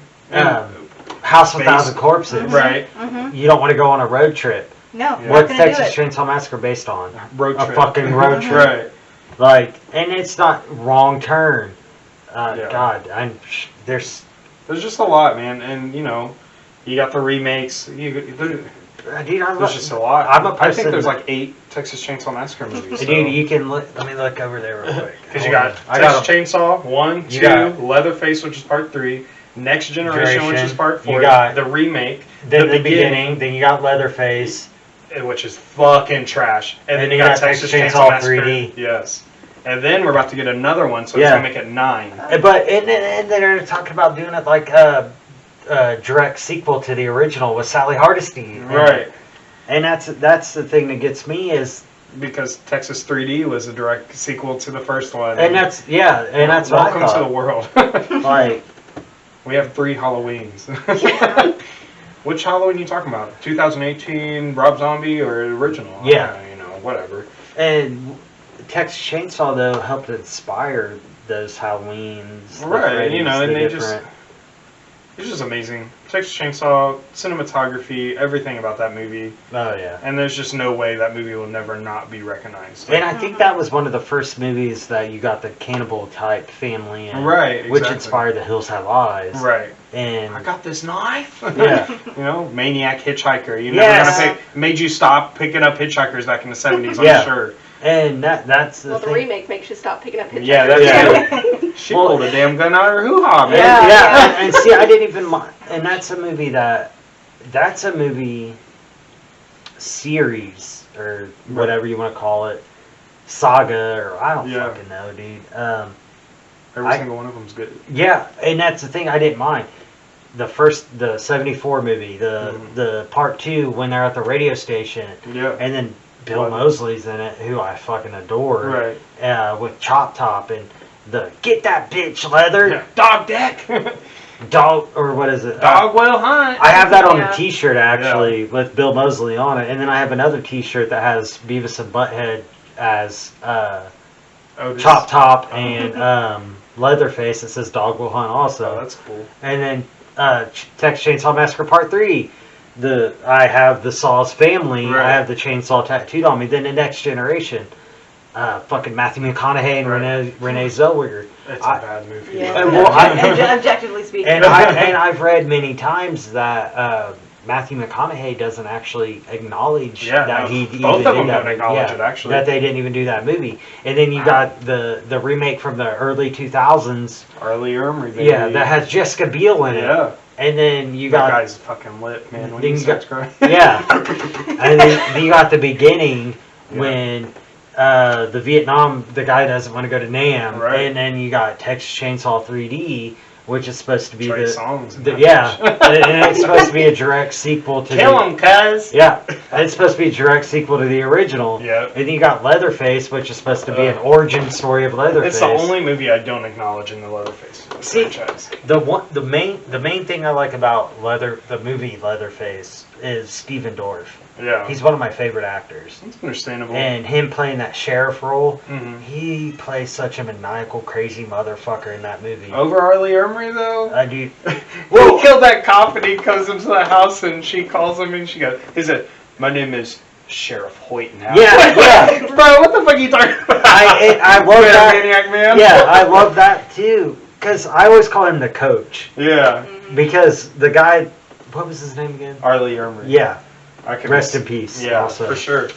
House of Space. 1,000 Corpses. Right. Mm-hmm. You don't want to go on a road trip. No, Yeah. we're What's not gonna Texas do it. Chainsaw Massacre based on? Road A trip. fucking road trip. Right. Like, and it's not wrong turn. Yeah. God, there's. There's just a lot, man. And, you know, you got the remakes. Dude, There's just a lot. I'm a I think person there's that- like 8 Texas Chainsaw Massacre movies. So. Dude, you can look. Let me look over there real quick. Because you got I Texas got Chainsaw 1, 2, You got- Leatherface, which is part 3, Next Generation, which is part 4, You got- the remake, then the beginning. Then you got Leatherface. which is fucking trash, and then you got Texas Chainsaw Massacre. 3D. Yes. And then we're about to get another one, so it's Yeah. going to make it 9. But and they're talking about doing it like direct sequel to the original with Sally Hardesty. Right. And that's the thing that gets me is, Because Texas 3D was a direct sequel to the first one. and that's what Welcome I to the thought. world. Like, We have 3 Halloweens. Which Halloween are you talking about? 2018 Rob Zombie or original? Yeah. You know, whatever. and Texas Chainsaw though helped inspire those Halloweens. the Right, you Freddy's, know, and the they different- it's just amazing. Texas Chainsaw, cinematography, everything about that movie. Oh yeah. And there's just no way that movie will never not be recognized. And I think that was one of the first movies that you got the cannibal type family in, Right, which exactly. inspired The Hills Have Eyes. Right. And I got this knife. Yeah. You know, Maniac Hitchhiker. You Yes. never gonna made you stop picking up hitchhikers back in the 70s, I'm Yeah. sure. and that's the Well, the thing. remake makes you stop picking up hitchhikers. Yeah, that's Yeah. true. She Well- pulled a damn gun out of her hoo-ha, man. Yeah, Yeah. And see, I didn't even mind. And that's a movie series, or whatever you want to call it, saga, or I don't Yeah. fucking know, dude. Every I- single one of them's good. Yeah, and that's the thing I didn't mind. The 74 movie, the part 2 when they're at the radio station, Yeah. and then Bill Love it. Moseley's in it, who I fucking adore. Right. With Chop Top and the get that bitch leather Yeah. Dog deck. dog, or what is it? Dog will hunt. I have that on Yeah. a T-shirt actually with Bill Moseley on it, and then I have another T-shirt that has Beavis and Butthead as Otis. Chop Top and Leatherface. That says Dog Will Hunt also. Oh, that's cool. And then Texas Chainsaw Massacre Part 3. I have the Saw's family. Right. I have the chainsaw tattooed on me. Then the Next Generation. Fucking Matthew McConaughey and Right. Renee Zellweger. It's a bad movie. Yeah. Well, Objectively speaking. And I've read many times that Matthew McConaughey doesn't actually acknowledge Yeah, that no, he both even of did them that don't movie. acknowledge Yeah, it, actually. that they didn't even do that movie. And then you Wow. got the remake from the early 2000s. Arlie Ermey, baby. Yeah, that has Jessica Biel in it. Yeah. And then you That got guy's fucking lit, man. When Then he you got- starts crying. yeah, and then you got the beginning Yeah. when the Vietnam, the guy doesn't want to go to Nam, Right. and then you got Texas Chainsaw 3D which is supposed to be Trey Songz in that yeah, bitch. and it's supposed to be a direct sequel to Kill him, cuz. Yeah, it's supposed to be a direct sequel to the original. Yep. And then you got Leatherface, which is supposed to be an origin story of Leatherface. It's the only movie I don't acknowledge in the Leatherface franchise. The main thing I like about the movie Leatherface is Steven Dorff. Yeah. He's one of my favorite actors. That's understandable. And him playing that sheriff role, Mhm. he plays such a maniacal, crazy motherfucker in that movie. Over Harley Emery, though? Dude. Well, he killed that cop and he comes into the house and she calls him and he said, my name is Sheriff Hoyt now. Yeah, yeah. Bro, what the fuck are you talking about? I love that. Maniac Man? Yeah, I love that too. Because I always call him the coach. Yeah. Because the guy, what was his name again? Harley Emery. Yeah. I can Rest in peace. Yeah, also. for sure.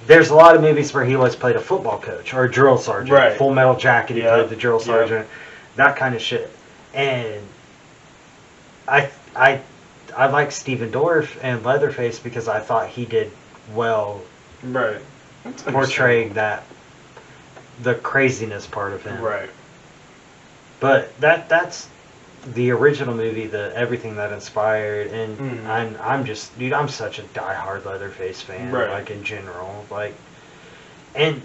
There's a lot of movies where he always played a football coach or a drill sergeant. Right. Full Metal Jacket, he Yeah. played the drill sergeant. That kind of shit. And I like Steven Dorff and Leatherface because I thought he did well Right. That's portraying the craziness part of him. Right. But that's the original movie, everything that inspired, and Mhm. I'm just, dude, I'm such a diehard Leatherface fan, Right. like in general, like, and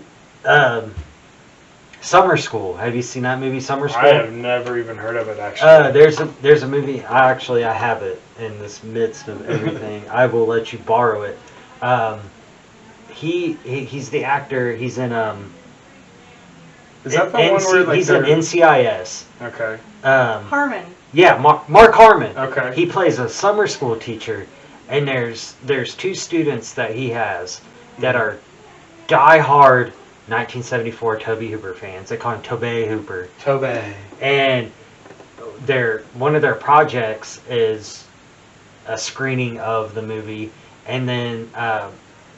Summer School. Have you seen that movie, Summer School? I have never even heard of it, actually. There's a movie. I have it in this midst of everything. I will let you borrow it. He's the actor. He's in Is that the one where like he's in NCIS. Okay. Harmon. Yeah, Mark Harmon. Okay. He plays a summer school teacher, and there's two students that he has that are die-hard 1974 Tobe Hooper fans. They call him Tobe Hooper. Tobe. And one of their projects is a screening of the movie, and then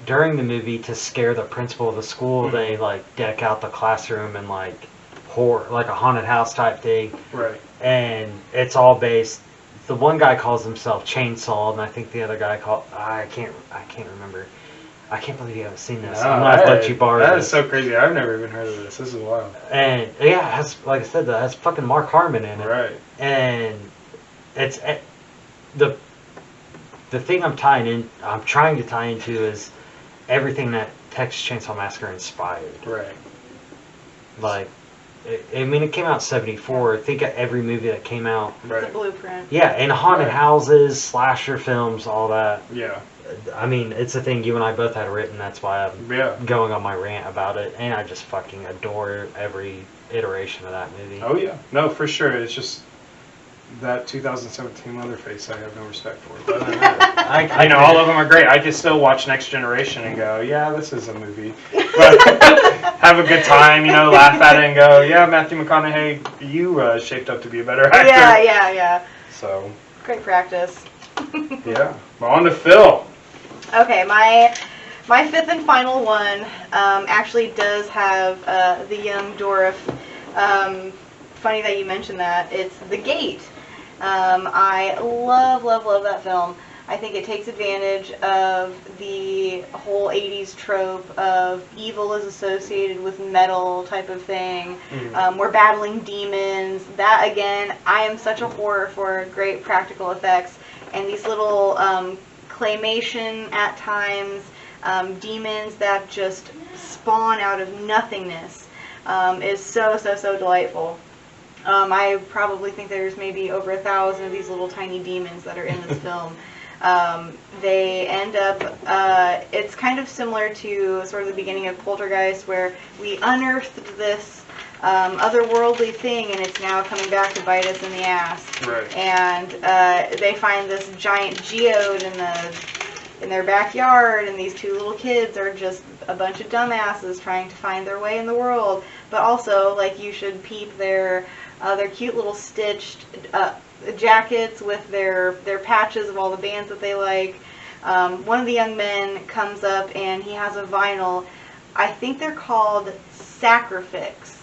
during the movie, to scare the principal of the school, they like deck out the classroom and like horror, like a haunted house type thing. Right. And it's all based. The one guy calls himself Chainsaw, and I think the other guy I can't remember. I can't believe you haven't seen this. I'm gonna let you borrow That this. is so crazy. I've never even heard of this. This is wild. And yeah, it has, like I said, that has fucking Mark Harmon in it. Right. And it's the thing I'm trying to tie into is everything that Texas Chainsaw Massacre inspired. Right. Like, it came out in '74. Think of every movie that came out. Right. The blueprint. Yeah, and haunted Right. houses, slasher films, all that. Yeah. I mean, it's a thing you and I both had written. That's why I'm going on my rant about it. And I just fucking adore every iteration of that movie. Oh yeah. No, for sure. It's just that 2017 Leatherface I have no respect for. But other than that, I know all of them are great. I can still watch Next Generation and go, yeah, this is a movie. But have a good time, laugh at it and go, yeah, Matthew McConaughey, you shaped up to be a better actor. Yeah. So. Great practice. Yeah. Well, on to Phil. Okay, my fifth and final one actually does have the young Dorff. Funny that you mentioned that. It's The Gate. I love that film. I think it takes advantage of the whole 80s trope of evil is associated with metal type of thing. Mm-hmm. We're battling demons. That, again, I am such a whore for great practical effects. And these little claymation at times, demons that just spawn out of nothingness is so delightful. I probably think there's maybe over 1,000 of these little tiny demons that are in this film. They end up, it's kind of similar to sort of the beginning of Poltergeist, where we unearthed this otherworldly thing and it's now coming back to bite us in the ass. Right. And they find this giant geode in their backyard, and these two little kids are just a bunch of dumbasses trying to find their way in the world. But also, like, you should peep their cute little stitched jackets with their patches of all the bands that they like. One of the young men comes up and he has a vinyl. I think they're called Sacrifix.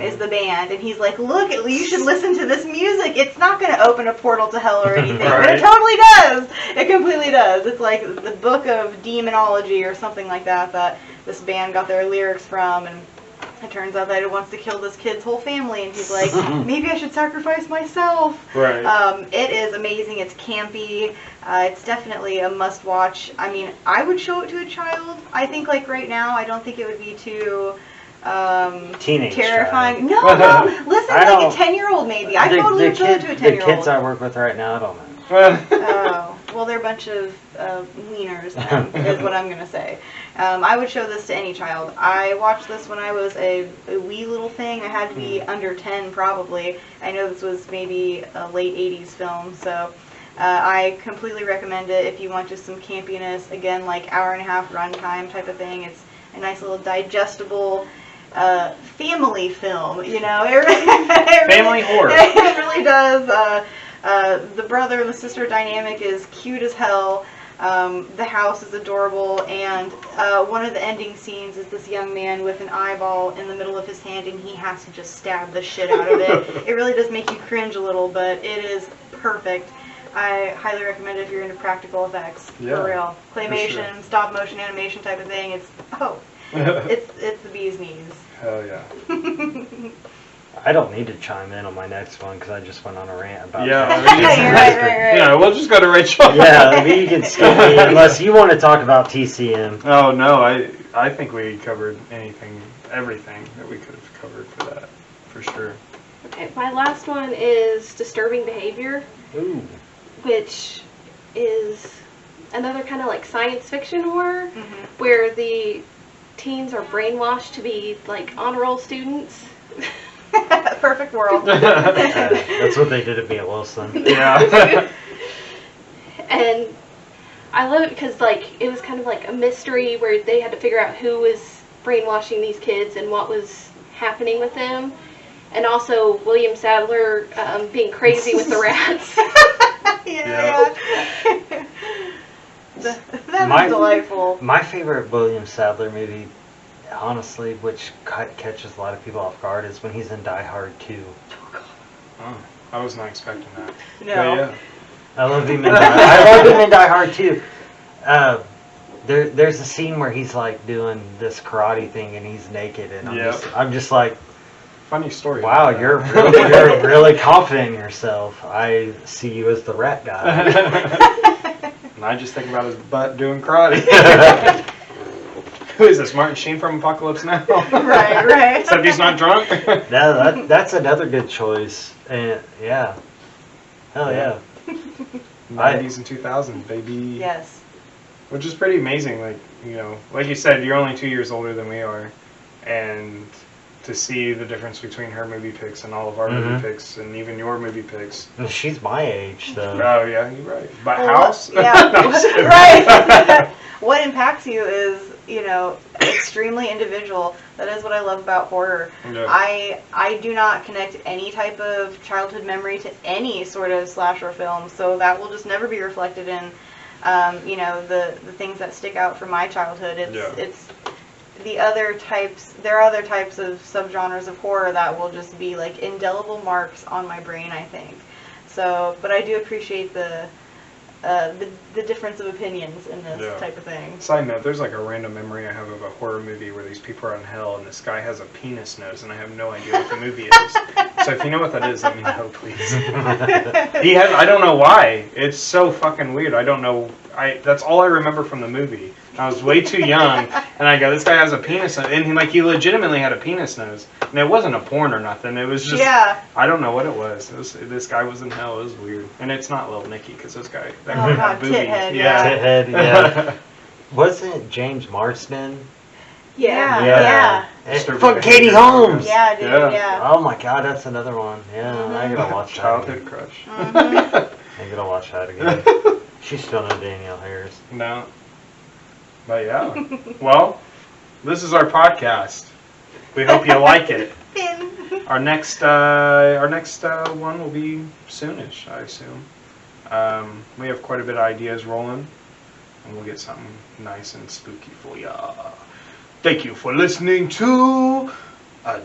Is the band, and he's like, look, you should listen to this music. It's not going to open a portal to hell or anything, Right. but it totally does. It completely does. It's like the book of demonology or something like that this band got their lyrics from, and it turns out that it wants to kill this kid's whole family, and he's like, maybe I should sacrifice myself. Right. It is amazing. It's campy. It's definitely a must-watch. I mean, I would show it to a child. I think, like, right now, I don't think it would be too Teenage terrifying. child. No, listen, like a 10-year-old maybe. I totally would show it to a 10-year-old. The kids I work with right now, I don't know. Oh, well, they're a bunch of wieners, then, is what I'm going to say. I would show this to any child. I watched this when I was a wee little thing. I had to be under 10, probably. I know this was maybe a late 80s film, so I completely recommend it if you want just some campiness. Again, like hour-and-a-half runtime type of thing. It's a nice little digestible family film, you know. Family horror. It really does. The brother and the sister dynamic is cute as hell. The house is adorable, and one of the ending scenes is this young man with an eyeball in the middle of his hand, and he has to just stab the shit out of it. It really does make you cringe a little, but it is perfect. I highly recommend it if you're into practical effects. Yeah, for real. Claymation, for sure. stop motion animation type of thing. It's the bee's knees. Hell yeah. I don't need to chime in on my next one because I just went on a rant about Yeah, Right. Yeah, we'll just go to Rachel. Yeah, I mean, you can skip me unless you want to talk about TCM. Oh no, I think we covered everything that we could have covered for that, for sure. Okay, my last one is Disturbing Behavior, Ooh. which is another kind of like science fiction horror Mm-hmm. where the teens are brainwashed to be like honor roll students. Perfect world. That's what they did at me at Wilson. Yeah. And I love it because like it was kind of like a mystery where they had to figure out who was brainwashing these kids and what was happening with them. And also William Sadler being crazy with the rats. Yeah. That was delightful. My favorite William Sadler movie, honestly, which catches a lot of people off guard, is when he's in Die Hard 2. Oh, I was not expecting that. No. But yeah. I love him in Die Hard 2. There's a scene where he's like doing this karate thing and he's naked, and I'm just like, Funny story. wow, you're really confident in yourself. I see you as the rat guy. And I just think about his butt doing karate. Who is this, Martin Sheen from Apocalypse Now? Right. Except he's not drunk. That's another good choice. And yeah, hell yeah. 90s and 2000s, baby. Yes. Which is pretty amazing. Like, you know, like you said, you're only 2 years older than we are, and to see the difference between her movie picks and all of our movie picks, and even your movie picks. She's my age, though. Oh yeah, you're right. But Well, house. yeah. No, I'm just kidding. Right. What impacts you is, you know, extremely individual. That is what I love about horror. Yeah. I do not connect any type of childhood memory to any sort of slasher film, so that will just never be reflected in, you know, the things that stick out from my childhood. It's the other types. There are other types of subgenres of horror that will just be like indelible marks on my brain, I think. So, but I do appreciate the difference of opinions in this type of thing. Side note, there's like a random memory I have of a horror movie where these people are in hell and this guy has a penis nose and I have no idea what the movie is. So if you know what that is, let me know, please. I don't know why. It's so fucking weird. I don't know. That's all I remember from the movie. I was way too young, and I go, this guy has a penis nose, and he legitimately had a penis nose. And it wasn't a porn or nothing. It was just, I don't know what it was. This guy was in hell. It was weird. And it's not Lil Nicky, because that guy had boobies. Tithead, Tithead, yeah. Wasn't James Marsden? Yeah. Fuck Katie Holmes! Yeah, dude, yeah. Oh my god, that's another one. Yeah, I gotta watch that. Childhood crush. I gotta watch that again. She's still no Danielle Harris. No. But yeah. Well, this is our podcast. We hope you like it. Our next one will be soonish, I assume. We have quite a bit of ideas rolling, and we'll get something nice and spooky for ya. Thank you for listening to A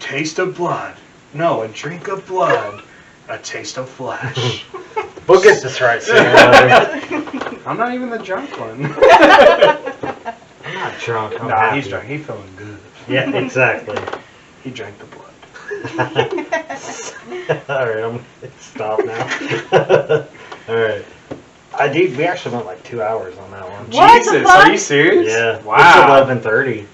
Taste of Blood. No, A Drink of Blood. A Taste of Flesh. We'll get this right soon. I'm not even the drunk one. I'm not drunk. I'm Nah, happy. he's drunk. He's feeling good. Yeah, exactly. He drank the blood. Alright, I'm gonna stop now. Alright. We actually went like 2 hours on that one. What the Jesus, fuck? are you serious? Yeah. Wow. It's 11:30.